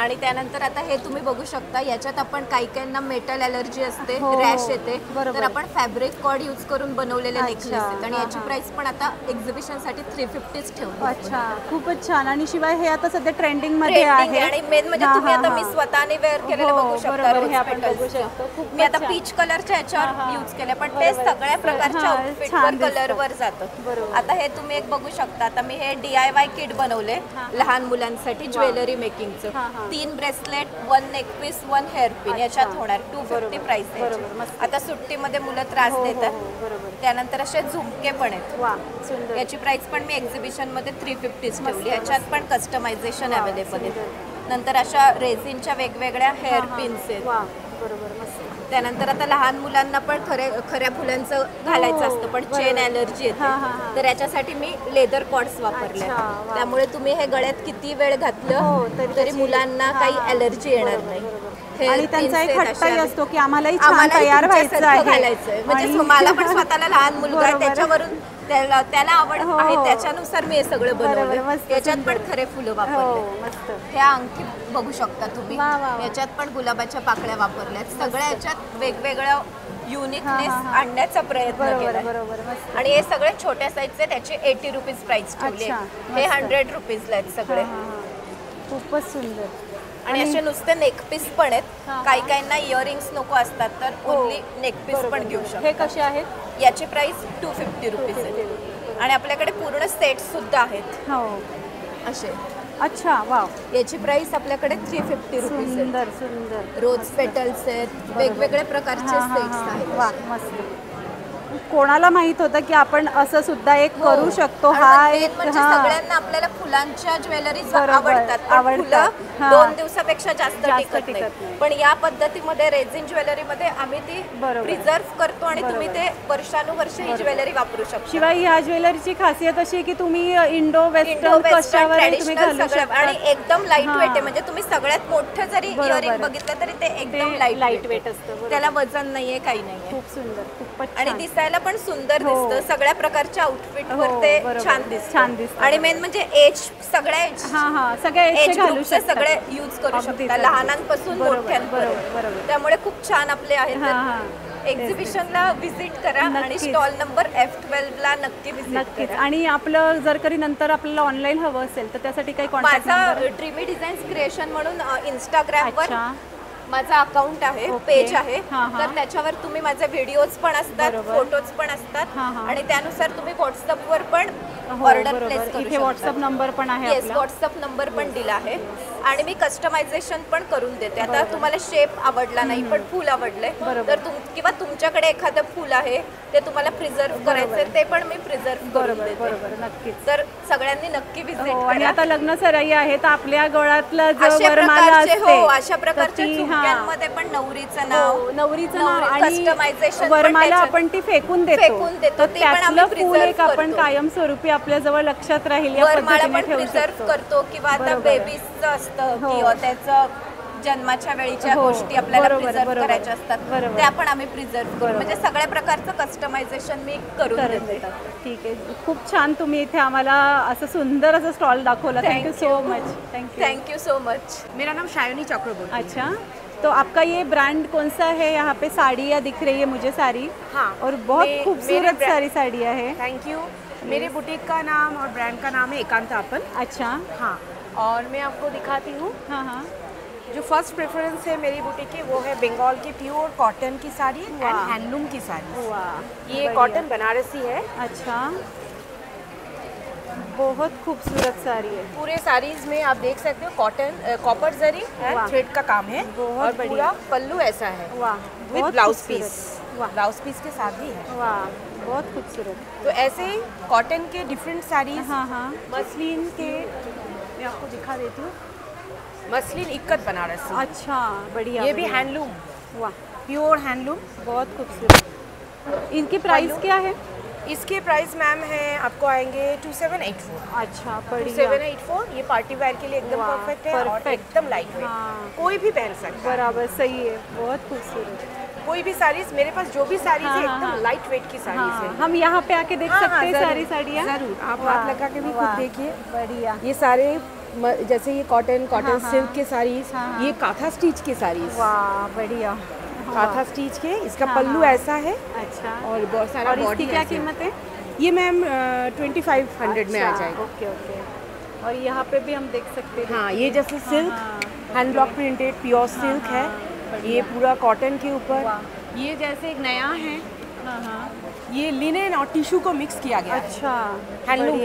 आणि त्यानंतर आता हे तुम्ही बघू शकता याच्यात आपण काही काहींना मेटल ॲलर्जी असते, रॅश येते, तर आपण फॅब्रिक कॉर्ड यूज करून बनवलेले नेकलेस आहेत. आणि याची प्राइस पण आता एक्झिबिशनसाठी 350 ठेवली. अच्छा, खूपच छान. आणि शिवाय हे आता सध्या ट्रेंडिंग मध्ये आहे. आणि मेन म्हणजे तुम्ही आता मी स्वतःने वेअर केलेले बघू शकता. हे आपण बघू शकतो. मी आता पीच कलरच्या याच्यावर यूज केले, पण ते सगळ्या प्रकारच्या आउटफिटवर कलरवर जातं. आता हे तुम्ही एक बघू शकता. आता मी हे DIY किट बनवले लहान मुलांसाठी ज्वेलरी मेकिंगचं. 3 bracelet, 1 neck piece, 1 hair pin याच्यात होणार. 250 प्राइस आहे. आता सुट्टीमध्ये मुलं त्रास देतात. त्यानंतर असे झुमके पण आहेत. याची प्राइस पण मी एक्झिबिशन मध्ये 350 ठेवली. याच्यात पण कस्टमायझेशन अवेलेबल आहे. नंतर अशा रेझिनच्या वेगवेगळ्या हेअर पिन्स आहेत. त्यानंतर आता लहान मुलांना पण खऱ्या फुलांचं घालायचं असतं, पण चेन ॲलर्जी येते, तर याच्यासाठी मी लेदर कॉर्ड्स वापरले. त्यामुळे तुम्ही हे गळ्यात किती वेळ घातलं तरी मुलांना काही ॲलर्जी येणार नाही. आणि त्यांचा एक हट्टही असतो की आम्हालाही छान तयार व्हायचं आहे, घालायचंय. म्हणजे मला पण स्वतःला लहान मुलगा आहे, त्याच्यावरून त्याला आवड आहे, त्याच्यानुसार मी हे सगळं बनवलं. याच्यात पण खरे फुलं वापरले. ह्या अंगठी बघू शकता तुम्ही, याच्यात पण गुलाबाच्या पाकळ्या वापरल्यात. सगळ्या याच्यात वेगवेगळ्या युनिकनेस आणण्याचा प्रयत्न केला. आणि हे सगळे छोट्या साईजचे, त्याची 80 रुपीज प्राइस ठेवली. हे 100 रुपीजला आहेत सगळे. खूपच सुंदर. आणि असे नुसते नेकपीस पण आहेत. काही काहींना इयरिंग्स नको असतात, तर ओनली नेकपीस पण घेऊ शकतो. हे कसे आहेत? याची प्राइस 250 रुपीज आहे. आणि आपल्याकडे पूर्ण सेट सुद्धा आहेत असे. अच्छा, वाव. याची प्राइस आपल्याकडे 350 रुपीज. सुंदर सुंदर रोज पेटल्स आहेत, वेगवेगळ्या प्रकारचे सेट्स आहेत. वा, मस्त. कोणाला माहित होतं की आपण असं सुद्धा एक करू शकतो. हा एक म्हणजे सगळ्यांना आपल्याला फुलांच्या ज्वेलरीज आवडतात, फुलं 2 दिवसापेक्षा जास्त टिकत नाही. पण या पद्धतीमध्ये रेझिन ज्वेलरीमध्ये आम्ही ती प्रिझर्व करतो आणि तुम्ही ते वर्षानुवर्ष ही ज्वेलरी वापरू शकता. शिवाय ह्या ज्वेलरीची खासियत अशी की तुम्ही इंडो वेस्टर्न कशावर तुम्ही घालू शकता. आणि एकदम लाईट वेट आहे. म्हणजे तुम्ही सगळ्यात मोठं जरी इयरिंग बघितलं तरी ते एकदम लाईट वेट असतं. त्याला वजन नाहीये, काही नाहीये. खूप सुंदर, खूपच. आणि दिसायला पण सुंदर दिसतं. सगळ्या प्रकारच्या आउटफिट वर ते छान दिसतं. आणि मेन म्हणजे एज सगळ्या एज ग्रुपचे सगळे यूज करू शकता, लहानांपासून मोठ्यांपर्यंत. त्यामुळे खूप छान आपले आहेत. एक्झिबिशनला व्हिजिट करा आणि स्टॉल नंबर F12 ला नक्की व्हिजिट करा. आणि आपलं जर कधी नंतर आपल्याला ऑनलाईन हवं असेल तर त्यासाठी काही कॉन्टॅक्ट? माझा ड्रीमी डिझाईन्स क्रिएशन म्हणून इंस्टाग्रामवर माझा अकाउंट आहे, पेज आहे. तर त्याच्यावर तुम्ही माझे व्हिडिओज पण असतात, फोटोज पण असतात. आणि त्यानुसार तुम्ही व्हॉट्सअपवर पण ऑर्डर प्लेस करू शकता. व्हॉट्सअप नंबर पण आहे? येस, व्हॉट्सअप नंबर पण दिला आहे. आणि मी कस्टमायझेशन पण करून देते. आता तुम्हाला शेप आवडला नाही पण फूल आवडले तर किंवा तुमच्याकडे एखादं फूल आहे ते तुम्हाला प्रिझर्व करायचं, ते पण मी प्रिझर्व करून देते. नक्कीच. तर सगळ्यांनी नक्की व्हिजिट करा. आणि आता लग्न सराई आहे तर आपल्या गळ्यातलं जो वरमाला असते, अशा प्रकारच्या झुमक्यांमध्ये पण नवरीचं नाव आणि कस्टमायझेशन, वरमाला आपण ती फेकून देतो. तर त्यातलं फूल एक आपण कायमस्वरूपी आपल्या जवळ लक्षात राहील या पद्धतीने ठेवू शकतो. करतो. किंवा आता बेबीजचं असतं किंवा त्याचं जन्माच्या वेळीच्या गोष्टी आपल्याला प्रिझर्व करायच्या असतात, त्या पण आम्ही प्रिझर्व करू. म्हणजे सगळ्या प्रकारचं कस्टमायझेशन मी करून देते. ठीक आहे, खूप छान. तुम्ही इथे आम्हाला असं सुंदर असं स्टॉल दाखवला. Thank you so much. Thank you so much. मेरा नाम शायनी चक्रवर्ती. अच्छा, तो आपका ये ब्रांड कौन सा है? यहाँ पे साड़ियाँ दिख रही है मुझे सारी. हाँ, और बहुत खूबसूरत सारी साड़ियाँ है. Thank you. मेरे बुटीक का नाम और ब्रांड का नाम है एकांतापन. अच्छा, हाँ. और मैं आपको दिखाती हूँ. हाँ. जो फर्स्ट प्रेफरेंस है मेरी बुटीक की वो है बंगाल की प्योर कॉटन की साड़ी एंड हैंडलूम की साड़ी. ये कॉटन बनारसी है. अच्छा, बहुत खूबसूरत साड़ी है. पूरे साड़ीज में आप देख सकते हो कॉटन कॉपर जरी थ्रेड का काम है. और पूरा पल्लू ऐसा है विद ब्लाउज पीस. ब्लाउज पीस के साथ ही है. वाह, बहुत खूबसूरत. तो ऐसे कॉटन के डिफरेंट साड़ीज. मसलिन के मैं आपको दिखा देती हूँ. मसलिन इक्कत बनारसी. अच्छा, बढ़िया. ये भी हैंडलूम. वाह, प्योर हैंडलूम, बहुत खूबसूरत. इनकी प्राइस क्या है? इसके प्राइस मैम है आपको आएंगे 2784. अच्छा, बढ़िया. 2784. ये पार्टी वेयर के लिए एकदम परफेक्ट है और एकदम लाइट वेट. कोई भी पहन सकता है. बराबर, सही है. बहुत खूबसूरत. कोई भी साड़ीज, मेरे पास जो भी साड़ीज है एकदम लाइट वेट की साड़ीज है. हम यहाँ पे आके देख सकते हैं सारी साड़ियाँ? जरूर, आप हाथ लगा के भी खुद देखिए. बढ़िया. ये सारे जैसे ये कॉटन सिल्क के साड़ीज, ये काथा स्टिच के साड़ीज. वाह, बढ़िया. काथा स्टिच के. इसका पल्लू ऐसा है. अच्छा, और बहुत सारा. और इसकी क्या कीमत है? ये मैम 2500 में आ जाएगा. ओके. और यहाँ पे भी हम देख सकते हैं. हाँ, ये जैसे silk hand block printed pure silk है. ये पूरा कॉटन के ऊपर. ये जैसे एक नया है. ये लिनेन और टिश्यू को मिक्स किया गया. अच्छा, हैंडलूम.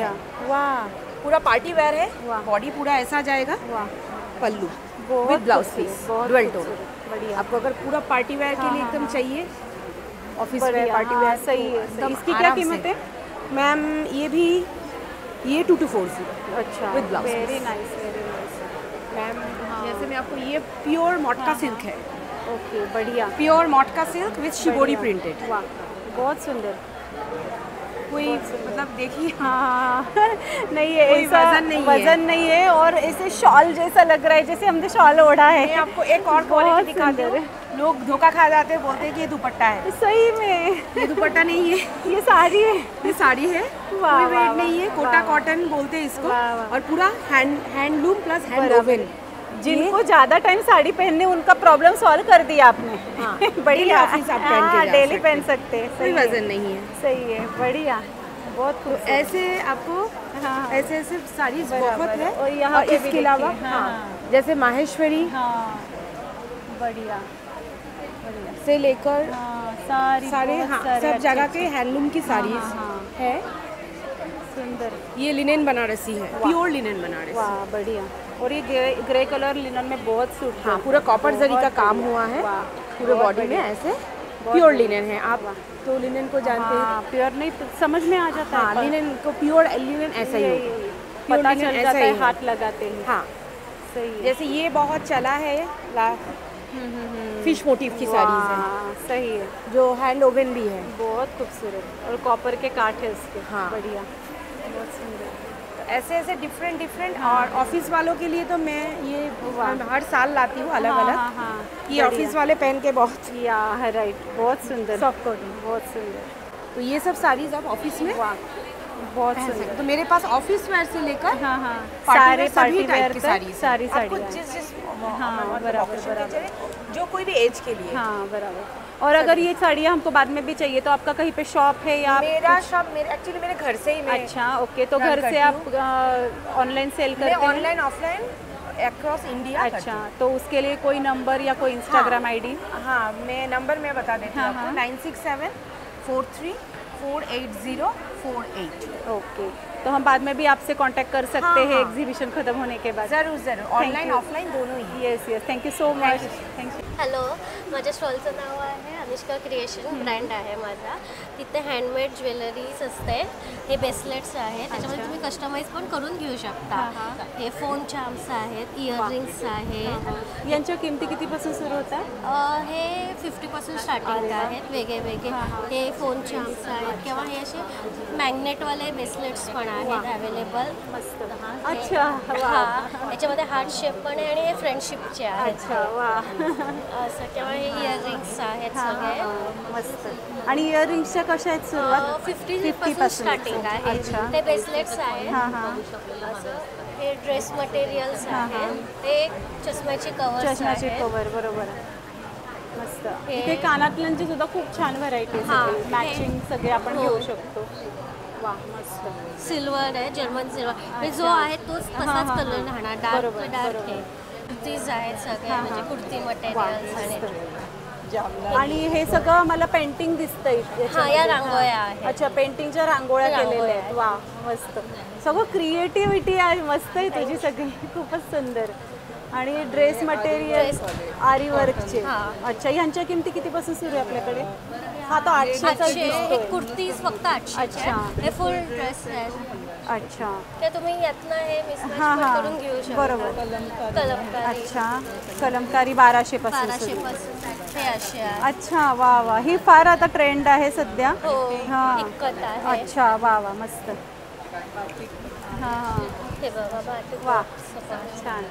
वाह, पूरा पार्टी वेयर है. बॉडी पूरा ऐसा जाएगा. पल्लू विद ब्लाउज पीस डुअल टोन। आपको अगर पूरा पार्टी वेयर के लिए एकदम चाहिए, ऑफिस वेयर पार्टी वेयर, सही है। इसकी क्या कीमत है मैम? ये 2 to 4 अच्छा, विद blouse. Very nice, very nice ma'am. जैसे मैं आपको ये प्योर मॉटका सिल्क है। ओके, बढ़िया। प्योर मॉटका सिल्क विद शिबोरी प्रिंटेड। वाह, बहुत सुंदर। कोई मतलब देखिए, हाँ नहीं है, कोई ऐसा वजन नहीं है और ऐसे शॉल जैसा लग रहा है, जैसे हमने शॉल ओढ़ा है। मैं आपको एक और क्वालिटी दिखाती हूँ। लोग धोखा खा जाते हैं, बोलते हैं कि ये दुपट्टा है। सही में ये दुपट्टा नहीं है, ये साड़ी है। ये साड़ी है, कोई वेट नहीं है। कोटा कॉटन बोलते हैं इसको, और पूरा हैंडलूम प्लस हैंड वोवन। जिनको ज्यादा टाइम साड़ी पहनने, उनका प्रॉब्लम सॉल्व कर दिया आपने। हाँ, बढ़िया, ऑफिस आप पहन के जा डेली सकते पहन सकते हैं। कोई वजन नहीं है। सही है, बढ़िया, बहुत खूब। ऐसे आपको ऐसे साड़ीज बहुत है। और यहाँ पे इसके अलावा जैसे माहेश्वरी बढ़िया से लेकर सारे सब जगह के हैंडलूम की साड़ीज है। सुंदर। ये लिनेन बनारसी है, प्योर लिनेन बनारसी। वाह, बढ़िया। और ये ग्रे कलर लिनन में बहुत सूट। हाँ, पूरा कॉपर जरी का काम हुआ है पूरे बॉडी में। ऐसे प्योर लिनेन है। आप तो लिनेन को जानते हैं, प्योर नहीं समझ में आ जाता है। हाँ, लिनेन को प्योर लिनेन ऐसा ही होगा, पता चल जाता है, हाथ लगाते हैं। हाँ, सही है। जैसे ये बहुत चला है, फिश मोटिव की साड़ीज है। सही है, जो हैंड ओवन भी है, बहुत खूबसूरत। और कॉपर के काट है उसके। हाँ, बढ़िया, बहुत सुंदर। ऐसे डिफरेंट। और ऑफिस वालों के लिए तो मैं ये हर साल लाती हूँ अलग अलग। ये ऑफिस वाले पहन के बहुत राइट, बहुत सुंदर। सॉफ्ट कॉटन, बहुत सुंदर। तो ये सब साड़ीज आप ऑफिस में बहुत सुंदर। तो मेरे पास ऑफिस वेयर से लेकर सारे सभी टाइप की सारी आपको जिस बराबर जो कोई भी एज के लिए। हाँ, बराबर। और अगर ये साड़ियाँ हमको बाद में भी चाहिए तो आपका कहीं पे शॉप है या? मेरा शॉप एक्चुअली मेरे घर से ही मैं। अच्छा, ओके। तो घर से आप ऑनलाइन सेल करते हैं? Online offline across India. अच्छा, तो उसके लिए कोई नंबर या कोई इंस्टाग्राम आईडी? हाँ, मैं नंबर बता देती हूँ आपको। 967 43 48048। ओके, तो हम बाद में भी आपसे कांटेक्ट कर सकते हैं एग्जीबिशन खत्म होने के बाद? जरूर, ऑनलाइन ऑफलाइन दोनों ही। Yes, thank you so much. Thank you. Hello, माझ्या स्टॉलचं नाव आहे अनुष्का क्रिएशन, ब्रँड आहे माझा. तिथे हँडमेड ज्वेलरीज असते. हे ब्रेसलेट्स आहेत, त्याच्यामध्ये तुम्ही कस्टमाइज पण करून घेऊ शकता. हे फोन चार्म्स आहेत, इयररिंग्स आहेत. यांच्या किमती कितीपासून सुरू होतात? हे 50% स्टार्टिंग आहेत, वेगळे. हे फोन चार्म्स आहेत किंवा हे असे मॅग्नेटवाले ब्रेसलेट्स पण आहेत अवेलेबल. मस्त. अच्छा, याच्यामध्ये हार्ट शेप पण आहे आणि हे फ्रेंडशिपचे आहेत. अच्छा, वा. असं किंवा हे इयररिंग्स आहेत सगळे. मस्त. आणि इयररिंग्सच्या कशा आहेत सुरुवात? 50% स्टार्टिंग आहे. ते ब्रेसलेट्स आहेत. असं हे ड्रेस मटेरियल्स आहेत. ते चष्म्याची कवर. बरोबर. मस्त. इथे कानातल्यांची सुद्धा खूप छान व्हरायटी आहे, मॅचिंग सगळे आपण घेऊ शकतो. वा, मस्त. सिल्वर आहे, जर्मन सिल्वर. जो आहे तोच तसाच कलर राहणार. डार्क आहे. कुर्तीज आहेत सगळे, म्हणजे कुर्ती मटेरियल्स आणि हे सगळं मला पेंटिंग दिसतंय. या रांगोळ्या आहेत. अच्छा, पेंटिंगच्या रांगोळ्या केलेल्या आहेत. वा, मस्त. सगळं क्रिएटिव्हिटी आहे, मस्त आहे तुझी सगळी, खूपच सुंदर. आणि ड्रेस मटेरियल आरी वर्कचे. अच्छा, ह्यांच्या किमती कितीपासून सुरू आहे आपल्याकडे? हा, तो 800. कुर्तीज फक्त 800. अच्छा, हे फुल ड्रेस आहे. अच्छा, ते तुम्ही यातनं हे मिसमॅच करून घेऊ शकता. बरोबर. कलमकारी. अच्छा, कलमकारी 1200 पासून. हे असे आहे. अच्छा, वा. ही फार आता ट्रेंड आहे सध्या. इक्कत आहे. अच्छा, वा, मस्त. हे बघा, वा, छान.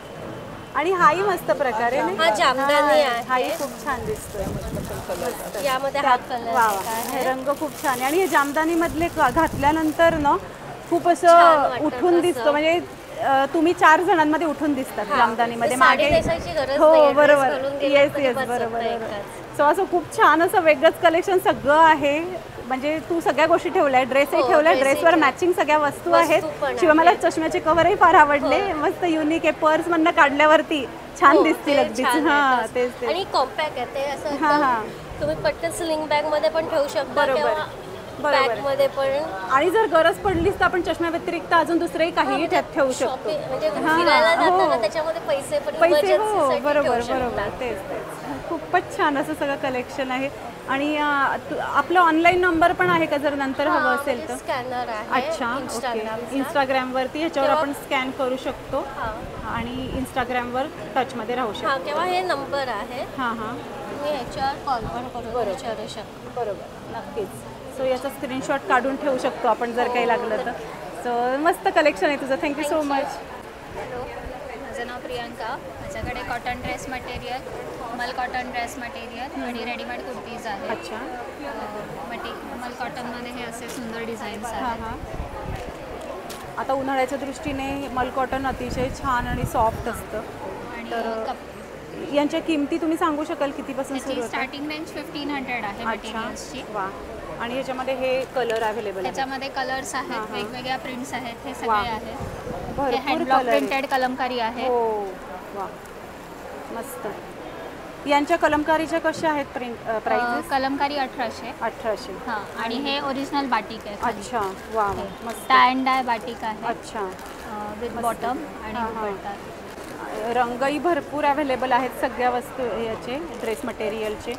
आणि हाही मस्त प्रकार आहे. हा जामदानी आहे. हाही खूप छान दिसतोय. यामध्ये हा कलर आहे. रंग खूप छान आहे. आणि हे जामदानी मधले घातल्यानंतर ना खूप असं उठून दिसतं. म्हणजे तुम्ही 4 जणांमध्ये उठून दिसतात जामदानीमध्ये. मागे. हो, बरोबर. येस, बरोबर. सो असं खूप छान असं वेगळंच कलेक्शन सगळं आहे. म्हणजे तू सगळ्या गोष्टी ठेवल्या, ड्रेसही ठेवल्या, ड्रेसवर मॅचिंग सगळ्या वस्तू आहेत. शिवाय मला चष्म्याचे कव्हरही फार आवडले. मस्त युनिक आहे. पर्स मधनं काढल्यावरती छान दिसतील अगदीच. हां, तेच. आणि कॉम्पॅक्ट आहे ते. असं तुम्ही पटकन स्लिंग बॅग मध्ये पण ठेवू शकता. बरोबर. बॅगमध्ये पण. आणि जर गरज पडलीच तर आपण चष्म्या व्यतिरिक्त अजून दुसरेही काही त्यात ठेवू शकतो. म्हणजे फिरायला जाताना त्याच्यामध्ये पैसे पण हो बरोबर बरोबर तेच खूपच छान असं सगळं कलेक्शन आहे. आणि आपलं ऑनलाईन नंबर पण आहे का जर नंतर हवं असेल तर? स्कॅनर आहे. अच्छा ओके. इंस्टाग्रामवरती ह्याच्यावर आपण स्कॅन करू शकतो आणि इंस्टाग्रामवर टचमध्ये राहू शकतो. किंवा हे नंबर आहे. हां हां तुम्ही ह्याच्यावर कॉल पण करून विचारू शकतो. बरोबर नक्कीच. सो याचा स्क्रीनशॉट काढून ठेवू शकतो आपण जर काही लागलं तर. सो मस्त कलेक्शन आहे तुझं. Thank you so much. हॅलो, माझं नाव प्रियांका. माझ्याकडे कॉटन ड्रेस मटेरियल, मल कॉटन ड्रेस मटेरियल आणि रेडीमेड कुर्तीज आहेत. अच्छा. मल कॉटनमध्ये हे असे सुंदर डिझाईन्स आहेत. आता उन्हाळ्याच्या दृष्टीने मल कॉटन अतिशय छान आणि सॉफ्ट असतं. तर यांच्या किमती तुम्ही सांगू शकाल कितीपासून सुरू होतात? स्टार्टिंग रेंज 1500 आहे मटेरियल्सची. वा. आणि याच्यामध्ये हे कलर अवेलेबल आहेत? त्याच्यामध्ये कलर्स आहेत, वेगवेगळ्या प्रिंट्स आहेत, हे सगळे आहेत. हे हँडब्लॉक प्रिंटेड कलमकारी आहे. हो वा मस्त. यांच्या कलमकारीच्या कशा आहेत प्राइस? कलमकारी 1800. हां. आणि हे ओरिजिनल बाटिक आहे. अच्छा वा मस्त. टाय अँड डाय बाटिक आहे. अच्छा. विथ बॉटम आणि दुपट्टा. रंगही भरपूर अवेलेबल आहेत सगळ्या वस्तू याचे ड्रेस मटेरियलचे.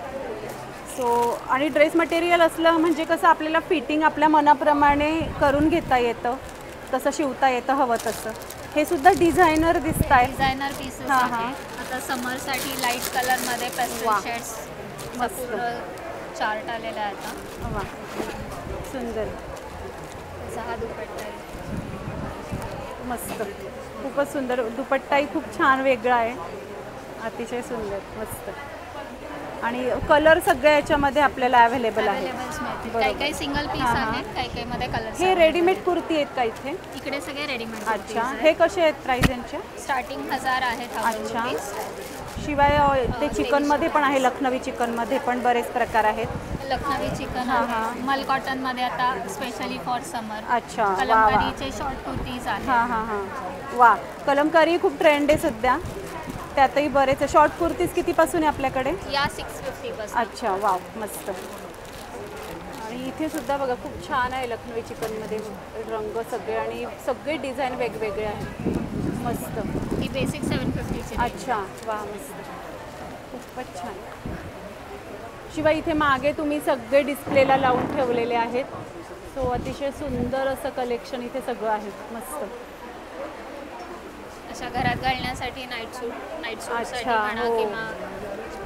सो आणि ड्रेस मटेरियल असलं म्हणजे कसं आपल्याला फिटिंग आपल्या मनाप्रमाणे करून घेता येतं, तसं शिवता येतं हवं तसं. हे सुद्धा डिझायनर दिसत आहे. डिझायनर पीसेस आहे. आता समरसाठी लाईट कलरमध्ये पेस्टल शेड्स मस्त चार्ट आलेला आहे आता. वा सुंदर. हा दुपट्टा मस्त खूपच सुंदर. दुपट्टाही खूप छान वेगळा आहे. अतिशय सुंदर मस्त. आणि कलर सगळ्या याच्यामध्ये आपल्याला अवेलेबल आहे. काही काही सिंगल पीस आहेत, काही काही मध्ये कलर. हे रेडीमेड कुर्ती आहेत का इथे? इकडे सगळे रेडीमेड. अच्छा. हे कसे आहेत प्राइस यांच्या? स्टार्टिंग 1000 आहेत. अच्छा. शिवाय ते चिकनमध्ये पण आहे, लखनवी चिकनमध्ये पण बरेच प्रकार आहेत. लखनवी चिकन आहे. मल कॉटनमध्ये आता स्पेशली फॉर समर. अच्छा. कलमकारीचे शॉर्ट कुर्तीज आहेत. हां हां हां. वा. कलमकारी खूप ट्रेंड आहे सध्या. त्यातही बरेच. शॉर्ट कुर्तीज कितीपासून आहे आपल्याकडे? या 650 पासून. अच्छा वाव मस्त. आणि इथे सुद्धा बघा खूप छान आहे लखनवी चिकनमध्ये रंग सगळे आणि सगळे डिझाईन वेगवेगळे आहेत. मस्त. ही बेसिक 750ची. अच्छा वा मस्त खूपच छान. शिवाय इथे मागे तुम्ही सगळे डिस्प्लेला लावून ठेवलेले आहेत. सो अतिशय सुंदर असं कलेक्शन इथे सगळं आहे. मस्त. अशा घरात घालण्यासाठी नाईट सूटसाठी म्हणा किंवा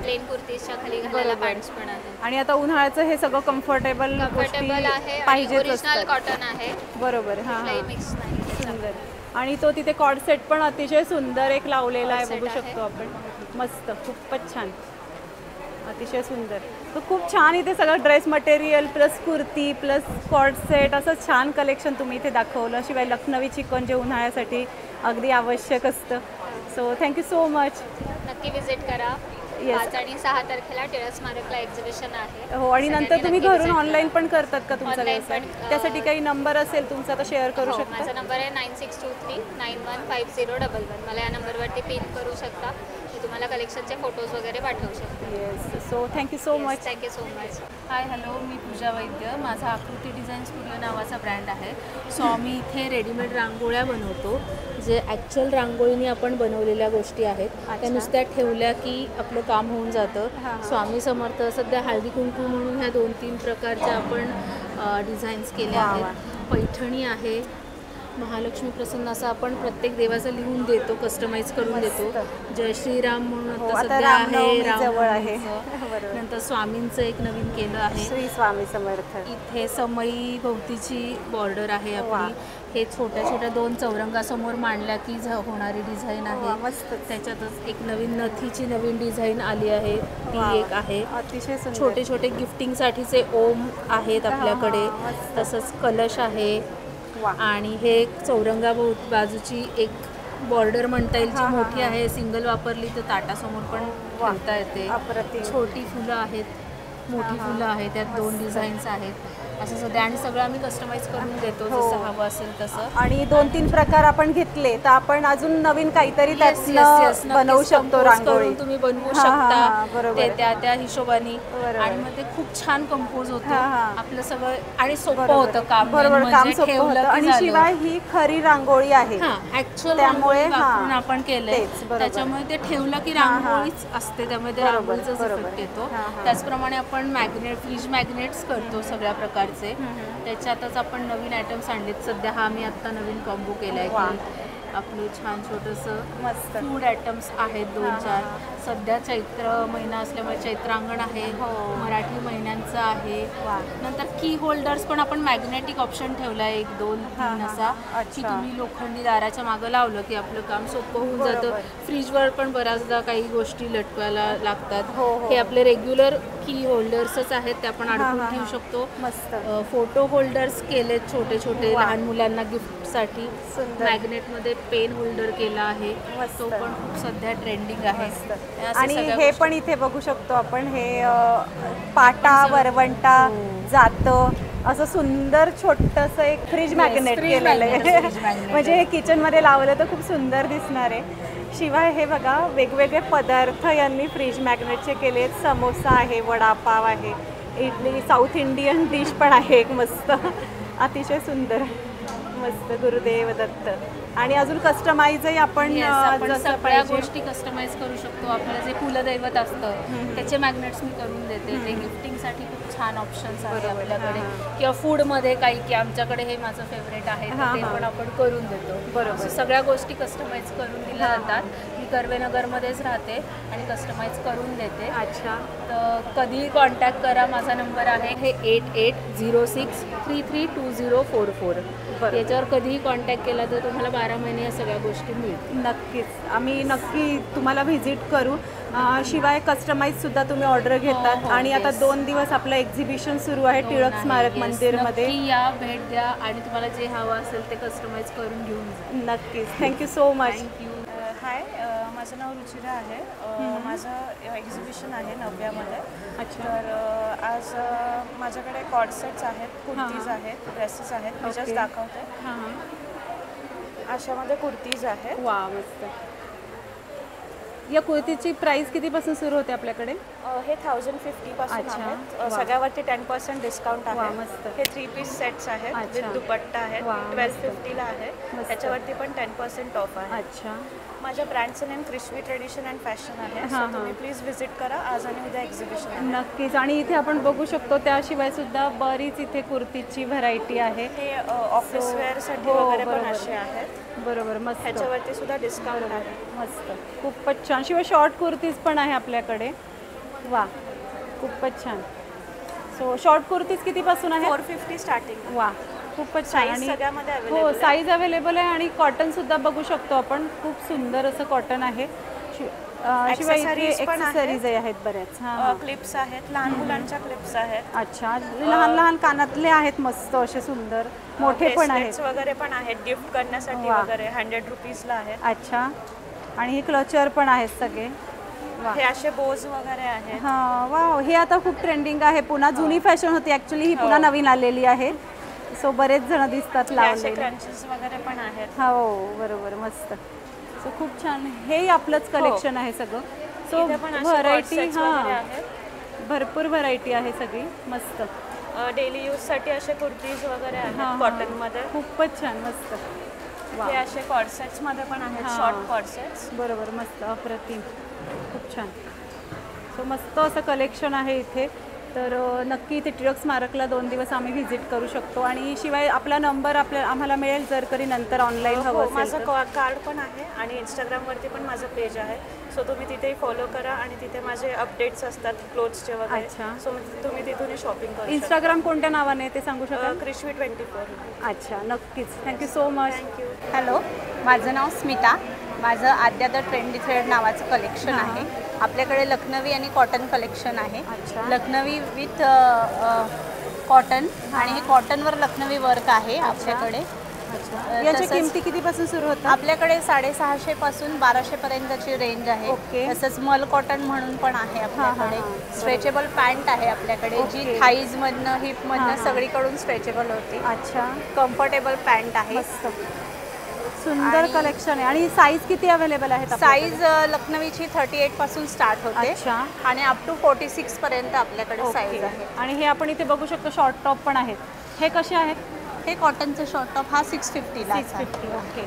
प्लेन कुर्तीच्या खाली घालायला पॅन्ट्स पण आहेत. आणि आता उन्हाळ्याचं हे सगळं कम्फर्टेबल आहे. ओरिजिनल कॉटन आहे. बरोबर. हां मिक्स नाही. सुंदर. आणि तो तिथे कॉर्ड सेट पण अतिशय सुंदर एक लावलेला आहे, बघू शकतो आपण. मस्त खूपच छान. अतिशय सुंदर. तर खूप छान इथे सगळं dress material plus kurti plus co-ord set असं छान कलेक्शन तुम्ही इथे दाखवलं. शिवाय लखनवी चिकन जे उन्हाळ्यासाठी अगदी आवश्यक असतं. So thank you so much. नक्की विजिट करा. 5 आणि 6 तारखेला टिळक स्मारकला एक्झिबिशन आहे. हो. आणि नंतर तुम्ही घरून ऑनलाईन पण करतात का तुमचा व्यवसाय? त्यासाठी काही नंबर असेल तुमचा तर शेअर करू शकता? माझा नंबर आहे 9623915011. मला या नंबरवरती पिन करू शकता. मी तुम्हाला कलेक्शनचे फोटोज वगैरे पाठवू शकते. Yes. So thank you so much. Thank you so much. Hi hello, मी पूजा वैद्य. माझा आकृती डिझाईन स्टुडिओ नावाचा ब्रँड आहे. सो आम्ही इथे रेडीमेड रांगोळ्या बनवतो, जे ॲक्च्युअल रांगोळीने आपण बनवलेल्या गोष्टी आहेत. त्या नुसत्या ठेवल्या की आपलं काम होऊन जातं. स्वामी समर्थ सध्या हळदी कुंकू म्हणून ह्या 2-3 प्रकारच्या आपण डिझाईन्स केल्या आहेत. पैठणी आहे. महालक्ष्मी प्रसन्न असं आपण प्रत्येक देवाचं लिहून देतो, कस्टमाइज करून देतो. जय श्रीराम म्हणून आता सध्या आहे. नंतर स्वामींचं एक नवीन केलं आहे, श्री स्वामी समर्थ. इथे समई भोवतीची बॉर्डर आहे आपली. हे छोट्या छोट्या 2 चौरंगासमोर मांडल्या की होणारी डिझाईन आहे. त्याच्यातच एक नवीन नथीची नवीन डिझाईन आली आहे, ती एक आहे. अतिशय छोटे छोटे गिफ्टिंगसाठीचे ओम आहेत आपल्याकडे. तसंच कलश आहे. आणि हे चौरंगा बाजूची एक बॉर्डर म्हणता येईल जी मोठी आहे. सिंगल वापरली तर ताटासमोर पण ठेवता येते. छोटी फुलं आहेत. मोठी फुलं आहेत, त्यात 2 डिझाईन्स आहेत असं सध्या, आणि सगळं आम्ही कस्टमाइज करून देतो जसं हवं असेल तसं. आणि 2-3 प्रकार आपण घेतले तर आपण अजून नवीन काहीतरी त्यात बनवू शकतो. रांगोळी तुम्ही बनवू शकता ते त्या हिशोबाने, आणि मग ते खूप छान कंपोज होतं आपलं सगळं, आणि सोपं होतं काम. बरोबर, काम सोपं होतं. आणि शिवाय ही खरी रांगोळी आहे ऍक्च्युअल, त्यामुळे आपण केलंय, त्याच्यामुळे ते ठेवलं की रांगोळीच असते, त्यामुळे ते रांगोळीचाच इफेक्ट येतो. त्याचप्रमाणे आपण मॅग्नेट, फ्रीज मॅग्नेट्स करतो सगळ्या प्रकारचे. त्याच्यातच आपण नवीन आयटम्स आणलेत सध्या. हा मी आता नवीन कॉम्बो केलाय की आपलं छान छोटंसं मस्त फूड आयटम्स आहेत 2-4. सध्या चैत्र महिना असल्यामुळे चैत्रांगण आहे, मराठी महिन्यांचं आहे. नंतर की होल्डर्स पण आपण मॅग्नेटिक ऑप्शन ठेवला आहे 1-2-3 असा, की तुम्ही लोखंडी दाराच्या मागं लावलं की आपलं काम सोपं होऊन जातं. फ्रीजवर पण बऱ्याचदा काही गोष्टी लटकायला लागतात. हे आपले रेग्युलर की होल्डर्सच आहेत, ते आपण अडकून ठेवू शकतो. मस्त फोटो होल्डर्स केलेत छोटे छोटे लहान मुलांना गिफ्टसाठी. मॅग्नेटमध्ये पेन होल्डर केला आहे, तो पण खूप सध्या ट्रेंडिंग आहे. आणि हे पण इथे बघू शकतो आपण, हे पाटा वरवंटा जातं असं सुंदर छोटंसं एक फ्रीज मॅग्नेट केलेलं आहे. म्हणजे हे किचनमध्ये लावलं तर खूप सुंदर दिसणार आहे. शिवाय हे बघा वेगवेगळे पदार्थ यांनी फ्रीज मॅग्नेटचे केले. समोसा आहे, वडापाव आहे, इडली, साऊथ इंडियन डिश पण आहे एक मस्त, अतिशय सुंदर मस्त. गुरुदेव दत्त. आणि अजून कस्टमाइजही आपण सगळ्या गोष्टी कस्टमाइज करू शकतो. आपल्याला जे कुलदैवत असतं त्याचे मॅग्नेट्स मी करून देते. ते गिफ्टिंगसाठी खूप छान ऑप्शन्स आहेत आपल्याकडे. किंवा फूडमध्ये काही की आमच्याकडे हे माझं फेवरेट आहे ते पण आपण करून देतो. बरोबर, सगळ्या गोष्टी कस्टमाइज करून दिल्या जातात. मी कर्वेनगरमध्येच राहते आणि कस्टमाइज करून देते. अच्छा, तर कधीही कॉन्टॅक्ट करा. माझा नंबर आहे हे 8806332044. याच्यावर कधीही कॉन्टॅक्ट केला तर तुम्हाला 12 महिने या सगळ्या गोष्टी मिळतील. नक्कीच, आम्ही नक्की तुम्हाला व्हिजिट करू. शिवाय कस्टमाइज सुद्धा तुम्ही ऑर्डर घेतात. आणि आता 2 दिवस आपलं एक्झिबिशन सुरू आहे टिळक स्मारक मंदिरमध्ये. या भेट द्या आणि तुम्हाला जे हवं असेल ते कस्टमाइज करून घेऊन जा. नक्कीच, थँक्यू सो मच. हाय, माझं नाव रुचिरा आहे. माझं एक्झिबिशन आहे 9व्यामध्ये. तर आज माझ्याकडे कॉर्डसेट्स आहेत, कुर्तीज आहेत, ड्रेसेस आहेत. मी जस्ट दाखवते. अशामध्ये कुर्तीज आहेत. वा, मस्त. या कुर्तीची प्राइस कितीपासून सुरू होते आपल्याकडे? हे 1050 पासून आहेत. सगळ्यावरती 10% डिस्काउंट आहे. मस्त. हे 3 पीस सेट्स आहेत विथ दुपट्टा आहेत. 1250 ला आहे. त्याच्यावरती पण 10% ऑफ आहे. अच्छा. माझ्या ब्रँडचं नेम क्रिश्वी ट्रेडिशन अँड फॅशन आहे. सो तुम्ही प्लीज व्हिजिट करा. आज आणि उद्या एक्झिबिशन आहे. नक्कीच. आणि इथे आपण बघू शकतो त्याशिवाय सुद्धा बरीच इथे कुर्तीची व्हरायटी आहे. हे ऑफिस वेअरसाठी वगैरे पण असे आहेत. बरोबर, मस्त. ह्याच्यावरती सुद्धा डिस्काउंट आहे. मस्त, खूपच छान. शिवाय शॉर्ट कुर्तीज पण आहे आपल्याकडे. वा, खूपच छान. सो शॉर्ट कुर्तीज कितीपासून आहे? 450 स्टार्टिंग. वा, खूपच छान. आणि हो, साईज अवेलेबल आहे. आणि कॉटन सुद्धा बघू शकतो आपण. खूप सुंदर असं कॉटन आहे. शिवाय एक्सेसरीज आहेत बऱ्याच. क्लिप्स आहेत, लहान मुलांच्या क्लिप्स आहेत. अच्छा, लहान लहान कानातले आहेत मस्त असे सुंदर. मोठे पण आहेत वगैरे पण आहेत गिफ्ट करण्यासाठी वगैरे. 100 रुपीजला आहेत. अच्छा. आणि हे क्लचर पण आहेत सगळे. हे असे बोज वगैरे आहेत. हां, वा, हे आता खूप ट्रेंडिंग आहे. पुन्हा जुनी फॅशन होती ॲक्च्युली, ही पुन्हा नवीन आलेली आहे. सो बरेच जण दिसतात लावलेले. क्रंचेस वगैरे पण आहेत. हो, बरोबर, मस्त. सो खूप छान. हे आपलंच कलेक्शन आहे सगळं. सो व्हरायटी, हां, भरपूर व्हरायटी आहे सगळी. मस्त. डेली यूजसाठी असे कुर्तीज वगैरे आहेत कॉटनमध्ये. खूपच छान, मस्त. हे असे कॉर्डसेट्समध्ये पण आहेत, शॉर्ट कॉर्डसेट्स. बरोबर, मस्त, अप्रतिम, खूप छान. सो मस्त असं कलेक्शन आहे इथे. तर नक्की इथे टिळक स्मारकला 2 दिवस आम्ही व्हिजिट करू शकतो. आणि शिवाय आपला नंबर आम्हाला मिळेल जर कधी नंतर ऑनलाईन हवं असेल. माझं कार्ड पण आहे आणि इंस्टाग्रामवरती पण माझं पेज आहे. सो तुम्ही तिथेही फॉलो करा आणि तिथे माझे अपडेट्स असतात क्लोथ्सचे वगैरे. सो तुम्ही तिथूनही शॉपिंग करा. इंस्टाग्राम कोणत्या नावाने ते सांगू शकाल? क्रिश्वी 24. अच्छा, नक्कीच. Thank you so much. Thank you. Hello, माझं नाव स्मिता. माझं आद्या द ट्रेंडी थ्रेड नावाचं कलेक्शन आहे. आपल्याकडे लखनवी आणि कॉटन कलेक्शन आहे. लखनवी विथ कॉटन, आणि हे कॉटनवर लखनवी वर्क आहे आपल्याकडे. याच्या किमती कितीपासून सुरू होतात? आपल्याकडे 650 पासून 1200 पर्यंतची रेंज आहे. ओके. तसंच मल कॉटन म्हणून पण आहे आपल्याकडे. स्ट्रेचेबल पॅन्ट आहे आपल्याकडे जी थाईज मधनं हिप मधनं सगळीकडून स्ट्रेचेबल होती. अच्छा. कम्फर्टेबल पॅन्ट आहे. मस्त सुंदर कलेक्शन आहे. आणि साईज किती अवेलेबल आहेत? साईज लखनवीची 38 पासून स्टार्ट होते. अच्छा. आणि अप टू 46 पर्यंत आपल्याकडे साईज आहे. आणि हे आपण इथे बघू शकतो शॉर्ट टॉप पण आहेत. हे कसे आहेत? हे कॉटनचं शॉर्ट टॉप हा 650 ला. 650. ओके.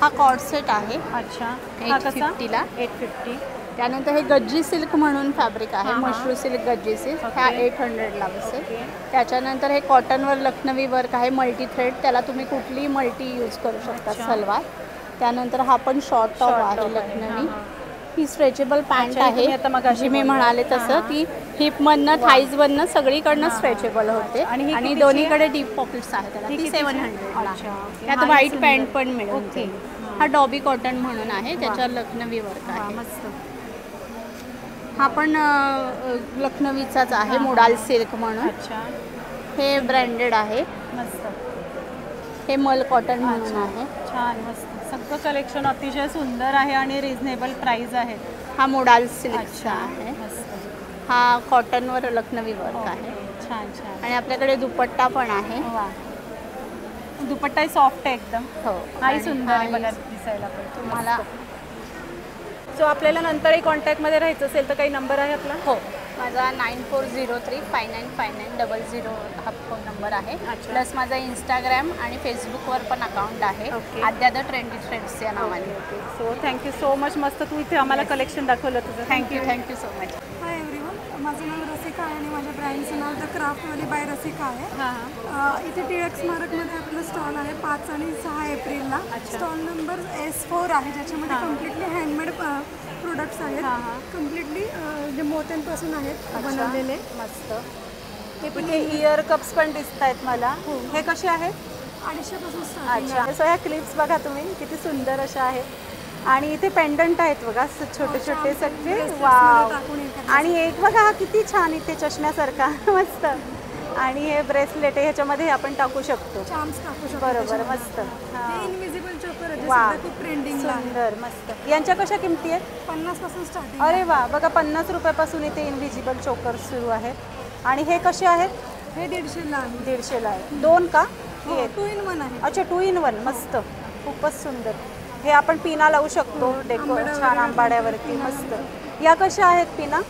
हा कॉर्ड सेट आहे. अच्छा. 850 ला. 850. त्यानंतर हे गज्जी सिल्क म्हणून फॅब्रिक आहे. मशरू सिल्क गज्जी सिल्क ह्या 800 ला बसेल. त्याच्यानंतर हे कॉटनवर लखनवी वर्क आहे मल्टी थ्रेड. त्याला तुम्ही कुठलीही मल्टी यूज करू शकता सलवार. त्यानंतर हा पण शॉर्ट टॉप आहे लखनवी. ही स्ट्रेचेबल पॅन्ट आहे जी मी म्हणाले तसं की हिपमधनं थाईजमधनं सगळीकडनं स्ट्रेचेबल होते. आणि दोन्हीकडे डीप पॉकेट्स आहेत त्याला. ती 700 त्यात व्हाईट पॅन्ट पण मिळते. हा डॉबी कॉटन म्हणून आहे त्याच्यावर लखनवी वर्क आहे. मस्त. हा पण लखनवीचाच आहे मोडाल सिल्क म्हणून. हे ब्रँडेड आहे. मस्त. हे मल कॉटन म्हणून आहे. छान मस्त सगळं कलेक्शन अतिशय सुंदर आहे आणि रिझनेबल प्राइस आहे. हा मोडाल सिल्कचा आहे. हा कॉटनवर लखनवी वर्क आहे. छान छान. आणि आपल्याकडे दुपट्टा पण आहे. दुपट्टा सॉफ्ट आहे एकदम. हो. हाही सुंदर आहे बघा दिसायला पण तुम्हाला. सो आपल्याला नंतरही कॉन्टॅक्टमध्ये राहायचं असेल तर काही नंबर आहे आपला? हो. माझा 9403595900 हा फोन नंबर आहे. प्लस माझा इंस्टाग्राम आणि फेसबुकवर पण अकाउंट आहे. आद्या द ट्रेंडी ट्रेंड्स या नावाने. So thank you so much. मस्त तू इथे आम्हाला कलेक्शन दाखवलं तुझं. Thank you so much. Hi everyone. माझं नाव रसिका आहे आणि माझ्या ब्रँडचं नाव द क्राफ्टवाली बाय रसिका आहे. इथे टिळक स्मारकमध्ये आपलं स्टॉल आहे 5 आणि 6 एप्रिलला. स्टॉल नंबर S4 आहे ज्याच्यामध्ये कम्प्लिटली हँडमेड प्रोडक्ट्स आहेत. कम्प्लिटली जे मोत्यांपासून आहेत बनवलेले. मस्त. हे इयर कप्स पण दिसत आहेत मला. हे कसे आहेत? 250 पासून. अच्छा. सो ह्या क्लिप्स बघा तुम्ही किती सुंदर अशा आहेत. आणि इथे पेंडंट आहेत बघा छोटे छोटे सगळे. वाव. आणि एक बघा हा किती छान इथे चष्म्यासारखा. मस्त. आणि हे ब्रेसलेट आहे ह्याच्यामध्ये आपण टाकू शकतो. चार्म्स टाकू शकतो. बरोबर. मस्त. इनविजिबल चोकर आहे वाव. खूप ट्रेंडिंग. सुंदर. मस्त. यांच्या कशा किमती आहेत? 50 पासून स्टार्टिंग. अरे वा. बघा 50 रुपयापासून इथे इनविजिबल चोकर सुरू आहेत. आणि हे कसे आहेत? हे 150 ला आहे. 150 ला आहे. 2 का? 2 in 1 आहे. अच्छा 2 in 1. मस्त. खूपच सुंदर. हे आपण पिना लावू शकतो डेको छान आंबाड्यावरती. मस्त. या कशा आहेत पिना?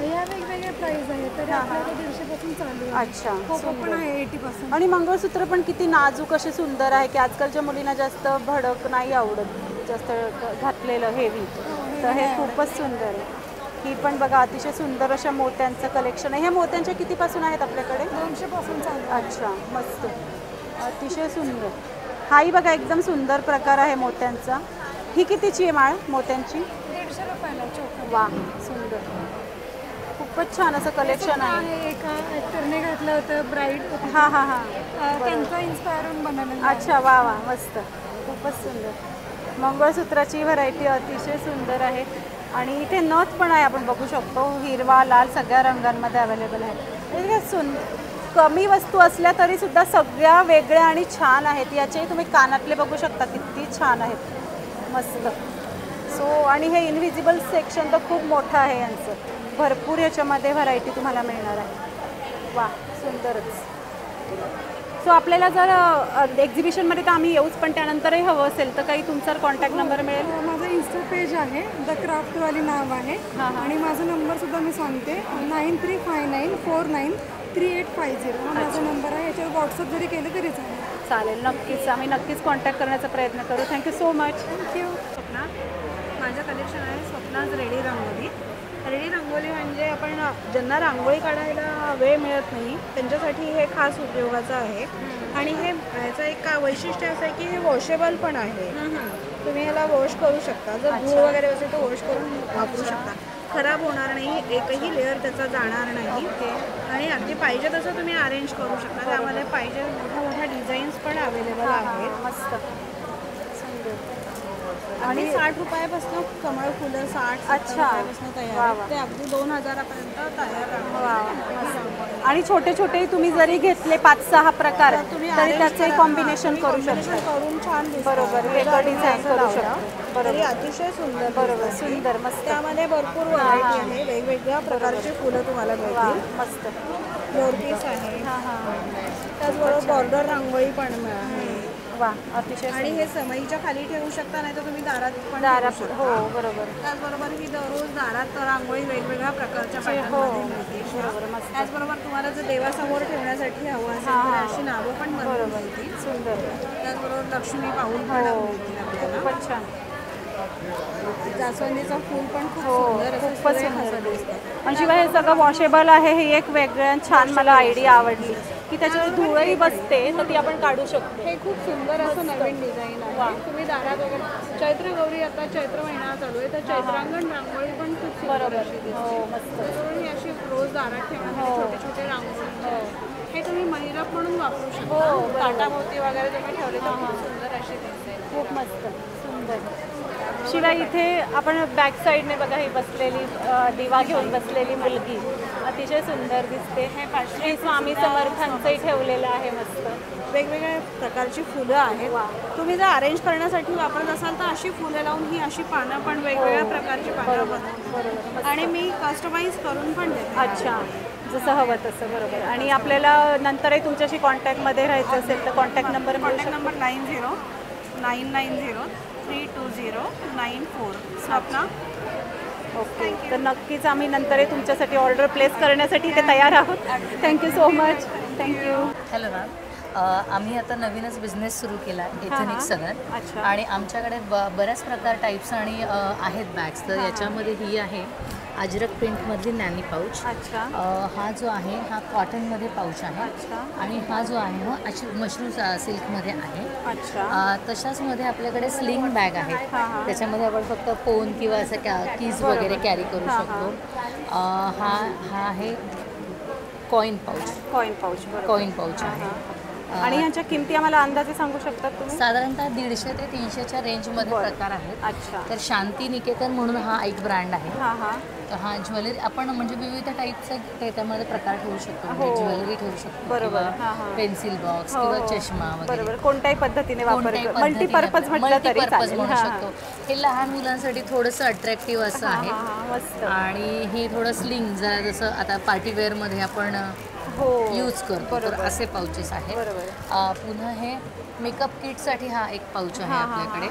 या वेगवेगळ्या प्राइस आहेत. तर आपल्याकडे 150 पासून चालू आहे. अच्छा. खोपा पण आहे 80 पासून. आणि मंगळसूत्र पण किती नाजूक असे सुंदर आहे की आजकालच्या मुलींना जास्त भडक नाही आवडत जास्त घातलेलं हेवी. तर हे खूपच सुंदर आहे. ही पण बघा अतिशय सुंदर अशा मोत्यांचं कलेक्शन आहे. हे मोत्यांच्या कितीपासून आहेत आपल्याकडे? 200 पासून चालू. अच्छा. मस्त. अतिशय सुंदर. हाही बघा एकदम सुंदर प्रकार आहे मोत्यांचा. ही कितीची आहे माळ मोत्यांची? 150 रुपयाला चोकर. वा. सुंदर. खूपच छान असं कलेक्शन आहे. एका ॲक्टरने घातलं होतं ब्राईड. हां हां हां. त्यांचा इन्स्पायर होऊन बनवलं. अच्छा. वा वा. मस्त. खूपच सुंदर. मंगळसूत्राची व्हरायटी अतिशय सुंदर आहे. आणि इथे नथ पण आहे आपण बघू शकतो. हिरवा लाल सगळ्या रंगांमध्ये अवेलेबल आहे. कमी वस्तू असल्या तरी सुद्धा सगळ्या वेगळ्या आणि छान आहेत. याचे तुम्ही कानातले बघू शकता किती छान आहेत. मस्त. सो आणि हे इनव्हिजिबल सेक्शन तर खूप मोठं आहे यांचं. भरपूर याच्यामध्ये व्हरायटी तुम्हाला मिळणार आहे. वा. सुंदरच. सो आपल्याला जर एक्झिबिशनमध्ये तर आम्ही येऊच पण त्यानंतरही हवं असेल तर काही तुमचा कॉन्टॅक्ट नंबर मिळेल? माझं इन्स्टा पेज आहे द क्राफ्टवाली नाव आहे. आणि माझा नंबरसुद्धा मी सांगते 9359493850 हा माझा नंबर आहे. याच्यावर व्हॉट्सअप जरी केलं तरी चालेल. नक्कीच आम्ही नक्कीच कॉन्टॅक्ट करण्याचा प्रयत्न करू. Thank you so much. Thank you. Swapna. माझं कलेक्शन आहे स्वप्नाज रेडी रंगोली. रेडी रंगोली म्हणजे आपण ज्यांना रांगोळी काढायला वेळ मिळत नाही त्यांच्यासाठी हे खास उपयोगाचं आहे. आणि हे ह्याचं एक वैशिष्ट्य असं आहे की हे वॉशेबल पण आहे. तुम्ही ह्याला वॉश करू शकता. जर धूळ वगैरे असेल तर वॉश करून वापरू शकता. खराब होणार नाही. एकही लेअर त्याचा जाणार नाही. आणि अगदी पाहिजे तसं तुम्ही अरेंज करू शकता. त्यामध्ये पाहिजे मोठ्या मोठ्या डिझाईन्स पण अवेलेबल आहेत. मस्त. आणि 60 रुपयापासून कमळ फुलं 60 रुपयापासून तयार आहेत. ते अगदी 2000पर्यंत तयार आहे. आणि छोटे छोटे तुम्ही जरी घेतले 5-6 प्रकार तरी त्याचे कॉम्बिनेशन करू शकता, करून छान दिसतं. बरोबर, वेगळं डिझाईन करू शकतो. तरी अतिशय सुंदर, बरोबर, सुंदर, मस्त. त्यामध्ये भरपूर व्हरायटी आहे, वेगवेगळ्या प्रकारचे फुलं तुम्हाला मिळतील. मस्त फ्लोर पीस आहे, त्याचबरोबर बॉर्डर रांगोळी पण आहे. वा, अतिशय. आणि हे समईच्या खाली ठेवू शकता, नाही तर तुम्ही दारात पण दारात. हो, बरोबर. त्याचबरोबर ही दररोज दारात रांगोळी वेगवेगळ्या प्रकारच्या पॅटर्नमध्ये मिळते. त्याचबरोबर तुम्हाला जर देवासमोर ठेवण्यासाठी हवं असेल तर अशी नावं पण बनवली. सुंदर. त्याचबरोबर लक्ष्मी पाऊल पण मिळतील आपल्याला. खूपच छान. जास्वंदीचं फूल पण खूप सुंदर, खूपच सुंदर दिसतं. आणि शिवाय हे सगळं वॉशेबल आहे, ही एक वेगळं छान मला आयडिया आवडली की त्याच्यावर धुळही बसते तर ती आपण काढू शकतो. हे खूप सुंदर असं नवीन डिझाईन आहे. तुम्ही दारात वगैरे चैत्र गौरी, आता चैत्र महिना चालू आहे तर चैत्रांगण रांगोळी पण खूप सुंदर अशी दिसते. मस्त. ही अशी रोज दारात ठेवण्यासाठी छोटे छोटे रांगोळी, हे तुम्ही महिरप म्हणून वापरू शकता. ताटाभोवती वगैरे तुम्ही ठेवले तर खूप सुंदर अशी दिसते. खूप मस्त, सुंदर. शिवाय इथे आपण बॅक साईडने बघा ही बसलेली दिवा घेऊन बसलेली मुलगी अतिशय सुंदर दिसते. हे स्वामी समर्थांचंही ठेवलेलं आहे. मस्त वेगवेगळ्या प्रकारची फुलं आहेत. तुम्ही जर अरेंज करण्यासाठी वापरत असाल तर अशी फुलं लावून ही अशी पानं पण वेगवेगळ्या प्रकारची पानं बनवून आणि मी कस्टमाइज करून पण देते. अच्छा, जसं हवं तसं. बरोबर. आणि आपल्याला नंतरही तुमच्याशी कॉन्टॅक्टमध्ये राहायचं असेल तर कॉन्टॅक्ट नंबर 9099032094 स्वप्ना. ओके, तर नक्कीच आम्ही नंतरही तुमच्यासाठी ऑर्डर प्लेस करण्यासाठी इथे तयार आहोत. Thank you so much. Thank you. Hello ma'am, आम्ही आता नवीनच बिझनेस सुरू केला आहे एथनिक सगळ्यात, आणि आमच्याकडे बऱ्याच प्रकार टाईप्स आणि आहेत बॅग्स. तर याच्यामध्ये ही आहे अजरक प्रिंटमधली नॅनी पाऊच. हा जो आहे हा कॉटनमध्ये पाऊच आहे, आणि हा जो आहे हा अशी मशरूम सिल्कमध्ये आहे. तशाचमध्ये आपल्याकडे स्लिंग बॅग आहे, त्याच्यामध्ये आपण फक्त फोन किंवा असं कीज वगैरे कॅरी करू शकतो. हा आहे कॉईन पाऊच आहे. आणि ह्याच्या किमती आम्हाला अंदाजे सांगू शकतात तुम्ही? साधारणतः 150 ते 300च्या रेंजमध्ये प्रकार आहेत. अच्छा. तर शांती निकेतन म्हणून हा एक ब्रँड आहे. हा ज्वेलरी आपण म्हणजे विविध टाईपचे त्याच्यामध्ये प्रकार ठेवू शकतो. म्हणजे ज्वेलरी ठेवू शकतो, बरोबर, पेन्सिल बॉक्स किंवा चष्मा वगैरे, बरोबर, कोणत्याही पद्धतीने मल्टीपर्पज म्हणू शकतो. हे लहान मुलांसाठी थोडंसं अट्रॅक्टिव्ह असं आहे. आणि हे थोडं स्लिंग जरा जसं आता पार्टीवेअरमध्ये आपण यूज करतो, तर असे पाउचेस आहेत. पुन्हा हे मेकअप किटसाठी हा एक पाऊच आहे आपल्याकडे.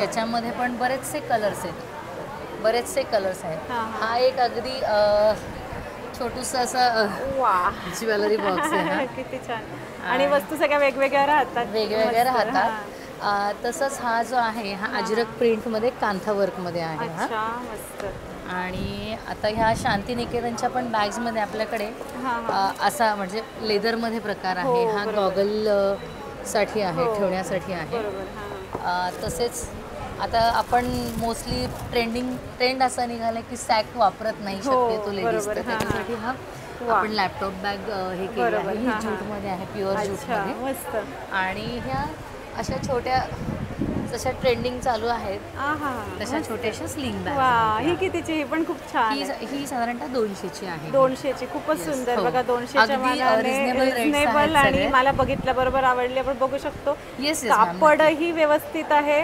याच्यामध्ये पण बरेचसे कलर्स आहेत. हा एक अगदी छोटूसा असा ज्वेलरी बॉक्स आहे. किती छान. आणि वस्तू सगळ्या वेगवेगळ्या राहतात. तसंच हा जो आहे हा अजरक प्रिंटमध्ये कांथा वर्कमध्ये आहे. मस्त. आणि आता ह्या शांती निकेतनच्या पण बॅग्समध्ये आपल्याकडे असा म्हणजे लेदरमध्ये प्रकार आहे. हा गॉगल साठी आहे, ठेवण्यासाठी आहे. तसेच आता आपण आपण ट्रेंड असा निघाला की सॅक वापरत नाही शक्यतो लेडीज, तर त्याच्यासाठी हा आपण लॅपटॉप बॅग हे केली आहे. ही ज्यूटमध्ये आहे, प्युअर ज्यूटमध्ये. आणि ह्या अशा छोट्या जशा ट्रेंडिंग चालू आहेत तशा छोट्याशा स्लिंग बॅग. ही कितीची? ही पण खूप छान. ही साधारणतः 200ची आहे. 200ची, खूपच सुंदर. बघा 200च्या रिजनेबल. आणि मला बघितल्या बरोबर आवडली. आपण बघू शकतो कापडही व्यवस्थित आहे.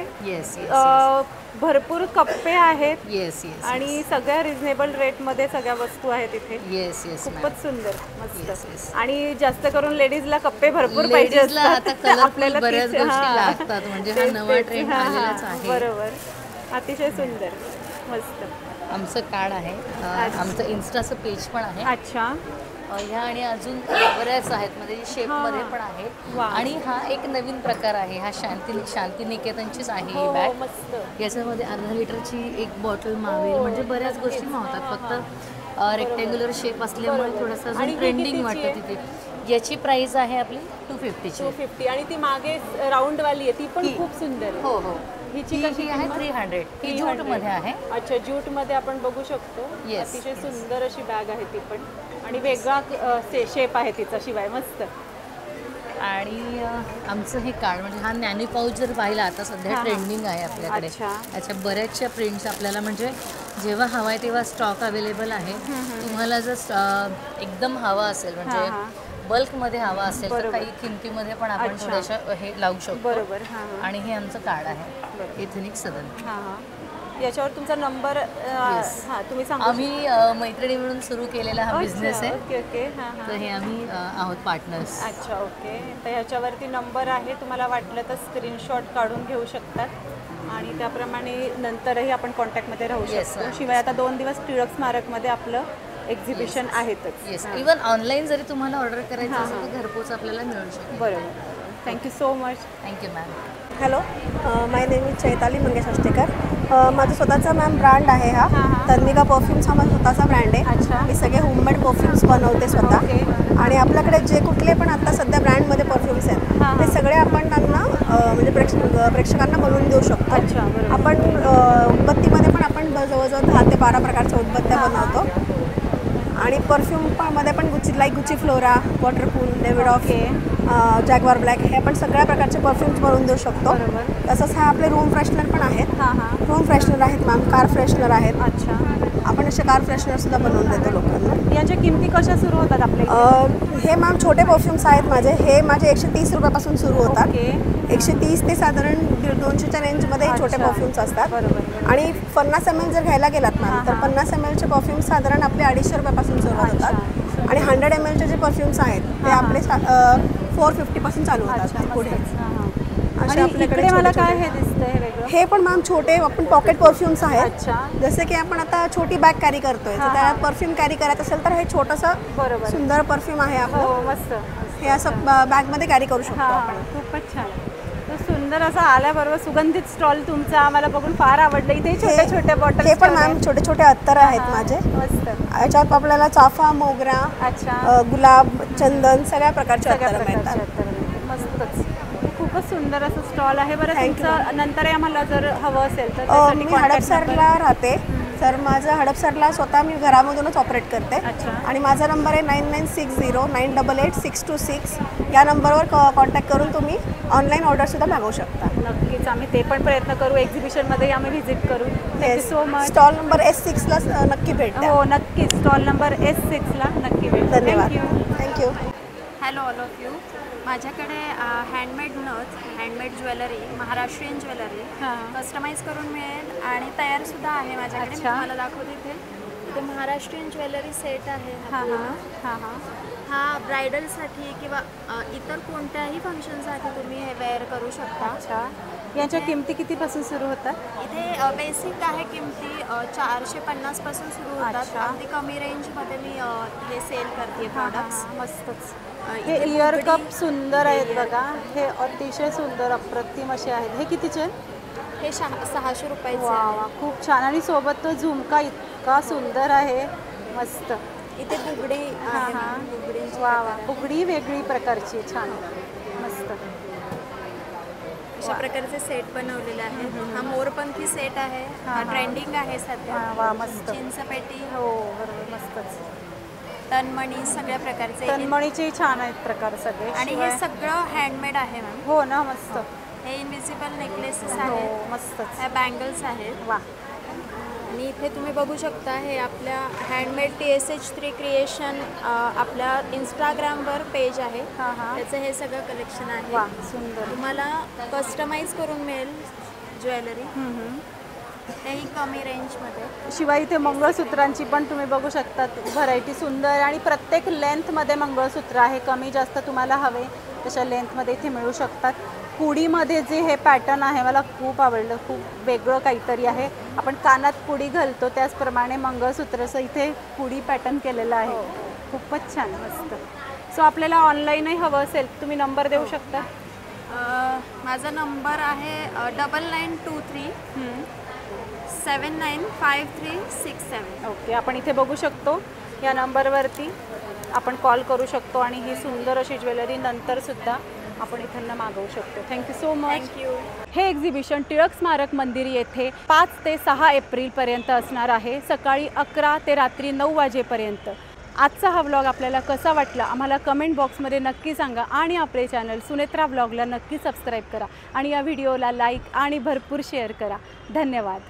भरपूर कप्पे आहेत. आणि सगळ्या रिजनेबल रेटमध्ये सगळ्या वस्तू आहेत इथे. खूपच सुंदर, मस्त. आणि जास्त करून लेडीजला कप्पे भरपूर पाहिजे असतात आपल्याला, बऱ्याच गोष्टी लागतात. म्हणजे हा नवा ट्रेंड आलेलाच आहे. बरोबर, अतिशय सुंदर, मस्त. आमचं कार्ड आहे, आमचं इन्स्टाचं पेज पण आहे. अच्छा. ह्या आणि अजून बऱ्याच आहेत, म्हणजे शेपमध्ये पण आहे. आणि हा एक नवीन प्रकार आहे, हा शांती निकेतनचीच आहे ही बॅग. याच्यामध्ये अर्धा लिटरची एक बॉटल मावेल, म्हणजे बऱ्याच गोष्टी मावतात. फक्त रेक्टँग्युलर शेप असल्यामुळे थोडंसं अजून ट्रेंडिंग वाटतं तिथे. याची प्राइस आहे आपली 250ची. 250. आणि ती मागे राऊंडवाली आहे ती पण खूप सुंदर. हिची कशी आहे? 300. ही ज्यूटमध्ये आहे. अच्छा, ज्यूटमध्ये आपण बघू शकतो. अतिशय सुंदर अशी बॅग आहे ती पण, आणि वेगळा शेप आहे तिचा शिवाय. मस्त. आणि आमचं हे कार्ड म्हणजे हा नॅनो पाऊच जर पाहिला आता सध्या ट्रेंडिंग आहे आपल्याकडे. त्याच्या बऱ्याचशा प्रिंट्स आपल्याला म्हणजे जेव्हा हवा आहे तेव्हा स्टॉक अवेलेबल आहे. तुम्हाला जर एकदम हवा असेल म्हणजे बल्कमध्ये हवा असेल तर काही किमतीमध्ये पण आपण थोडंसं हे लावू शकतो. बरोबर. आणि हे आमचं कार्ड आहे एथनिक सदन. याच्यावर तुमचा नंबर तुम्ही सांगा. आम्ही मैत्रिणी मिळून सुरू केलेला हा बिझनेस आहे. Okay okay. तर हे आम्ही आहोत पार्टनर्स. अच्छा ओके. तर ह्याच्यावरती नंबर आहे, तुम्हाला वाटलं तर स्क्रीनशॉट काढून घेऊ शकतात आणि त्याप्रमाणे नंतरही आपण कॉन्टॅक्टमध्ये राहू शकतो. शिवाय आता 2 दिवस टिळक स्मारकमध्ये आपलं एक्झिबिशन आहेतच. येस, इवन ऑनलाईन जरी तुम्हाला ऑर्डर करायचं असेल तर घरपोच आपल्याला मिळू शकतो. बरोबर. Thank you so much. Thank you ma'am. Hello, my name is Chaitali Mangesh Ashtekar. माझं स्वतःचा मॅम ब्रँड आहे हा. तन्विका परफ्यूम्स हा माझा स्वतःचा ब्रँड आहे. मी सगळे होममेड परफ्यूम्स बनवते स्वतः. आणि आपल्याकडे जे कुठले पण आता सध्या ब्रँडमध्ये परफ्यूम्स आहेत ते सगळे आपण त्यांना म्हणजे प्रेक्षकांना बनवून देऊ शकतो. आपण उदबत्तीमध्ये पण आपण जवळजवळ 10 ते 12 प्रकारच्या उदबत्त्या बनवतो. आणि परफ्यूममध्ये पण Gucci flora, waterpool, David of, Jaguar black हे आपण सगळ्या प्रकारचे परफ्यूम्स बनवून देऊ शकतो. तसंच हा आपले रूम फ्रेशनर पण आहेत. रूम फ्रेशनर आहेत मॅम, कार फ्रेशनर आहेत. अच्छा. आपण असे कार फ्रेशनरसुद्धा बनवून देतो लोकांना. याच्या किमती कशा सुरू होतात आपल्या? हे मॅम छोटे परफ्यूम्स आहेत माझे. हे माझे 130 रुपयापासून सुरू होतात. 130 ते साधारण 200च्या रेंजमध्ये छोटे परफ्यूम्स असतात. आणि 50 ml जर घ्यायला गेलात मॅम तर 50 mlचे परफ्यूम्स साधारण आपले 250 रुपयापासून सुरुवात होतात. आणि 100 mlचे जे परफ्यूम्स आहेत ते आपले 450 पासून चालू होतात पुढे. असे आपल्याकडे मला काय हे दिसतंय वेगळं? हे पण मॅम छोटे आपण पॉकेट परफ्यूम्स आहेत. जसे की आपण आता छोटी बॅग कॅरी करतोय तर त्यात परफ्यूम कॅरी करायचं असेल तर हे छोटंसं सुंदर परफ्यूम आहे आपलं. मस्त. हे असं बॅगमध्ये कॅरी करू शकतो आपण. खूपच छान. सुंदर असं आल्याबरोबर सुगंधित स्टॉल तुमचा आम्हाला बघून फार आवडलं. इथे छोटे छोटे बॉटल. हे पण मॅम छोटे छोटे अत्तर आहेत माझे. मस्त. याच्यात आपल्याला चाफा, मोगरा, गुलाब, चंदन सगळ्या प्रकारचे अत्तर मिळतात. मस्तच. खूपच सुंदर असं स्टॉल आहे. बरं तुमचं नंतर आम्हाला जर हवं असेल तर मी हडपसरला राहते. तर माझं हडपसरला स्वतः मी घरामधूनच ऑपरेट करते. आणि माझा नंबर आहे 9960988626. या नंबरवर कॉन्टॅक्ट करून तुम्ही ऑनलाईन ऑर्डरसुद्धा मागवू शकता. नक्कीच आम्ही ते पण प्रयत्न करू. एक्झिबिशनमध्ये आम्ही व्हिजिट करू. Thank you so much. Stall number S6ला नक्की भेटा. हो नक्कीच. स्टॉल नंबर S6ला नक्की भेटा. धन्यवाद. Thank you. Hello all of you. माझ्याकडे हँडमेड नथ, handmade jewellery, Maharashtrian jewellery customise करून मिळेल आणि तयारसुद्धा आहे माझ्याकडे. मी तुम्हाला दाखवते इथे महाराष्ट्रीयन ज्वेलरी सेट आहे. हा ब्रायडलसाठी किंवा इतर कोणत्याही फंक्शनसाठी तुम्ही हे वेअर करू शकता. याच्या किमती कितीपासून सुरू होतात? इथे बेसिक आहे किमती 450 पासून सुरू होतात. अगदी कमी रेंजमध्ये मी हे सेल करते प्रॉडक्ट्स. मस्तच. हे इयर कप सुंदर आहेत बघा. हे अतिशय सुंदर अप्रतिम असे आहेत. हे कितीचे? हे 600 रुपयाचे. वा खूप छान. आणि सोबत तो झुमका इतका सुंदर आहे. मस्त. इथे बुगडी. वा बुगडी वेगळी प्रकारची. छान. मस्त. अशा प्रकारचे सेट बनवलेले आहेत. हा मोरपंखी सेट आहे. हा ट्रेंडिंग आहे सध्या. वा मस्त. चिंचपेटी. हो बरोबर. मस्तच. तनमणी सगळ्या प्रकारचे. तनमणीचे छान आहेत प्रकार सगळे. आणि हे सगळं हँडमेड आहे मॅम. हो ना. मस्त. हे इनविजिबल नेकलेसेस आहेत. मस्तच. ह्या बँगल्स आहेत. वा. आणि इथे तुम्ही बघू शकता हे आपल्या हँडमेड TSH3 क्रिएशन आपल्या इंस्टाग्रामवर पेज आहे. त्याचं हे सगळं कलेक्शन आहे. वा सुंदर. तुम्हाला कस्टमाइज करून मिळेल ज्वेलरी. तेही कमी रेंजमध्ये. शिवाय इथे मंगळसूत्रांची पण तुम्ही बघू शकता व्हरायटी सुंदर. आणि प्रत्येक लेंथमध्ये मंगळसूत्र आहे. कमी जास्त तुम्हाला हवे तशा लेंथमध्ये इथे मिळू शकतात. पुडीमध्ये जे हे पॅटर्न आहे मला खूप आवडलं. खूप वेगळं काहीतरी आहे. आपण कानात पुडी घालतो त्याचप्रमाणे मंगळसूत्राचं इथे पुडी पॅटर्न केलेलं आहे. खूपच छान. मस्त. सो आपल्याला ऑनलाईनही हवं असेल तुम्ही नंबर देऊ शकता? माझा नंबर आहे 9923 795367. ओके. आपण इथे बघू शकतो या नंबरवरती आपण कॉल करू शकतो आणि ही सुंदर अशी ज्वेलरी नंतरसुद्धा आपण इथं मागवू शकतो. Thank you so much. थँक्यू. हे एक्झिबिशन टिळक स्मारक मंदिर येथे 5 ते 6 एप्रिलपर्यंत असणार आहे. सकाळी 11 ते रात्री 9 वाजेपर्यंत. आजचा हा व्लॉग आपल्याला कसा वाटला आम्हाला कमेंट बॉक्समध्ये नक्की सांगा आणि आपले चॅनल सुनेत्रा व्लॉगला नक्की सबस्क्राईब करा आणि या व्हिडिओला लाईक आणि भरपूर शेअर करा. धन्यवाद.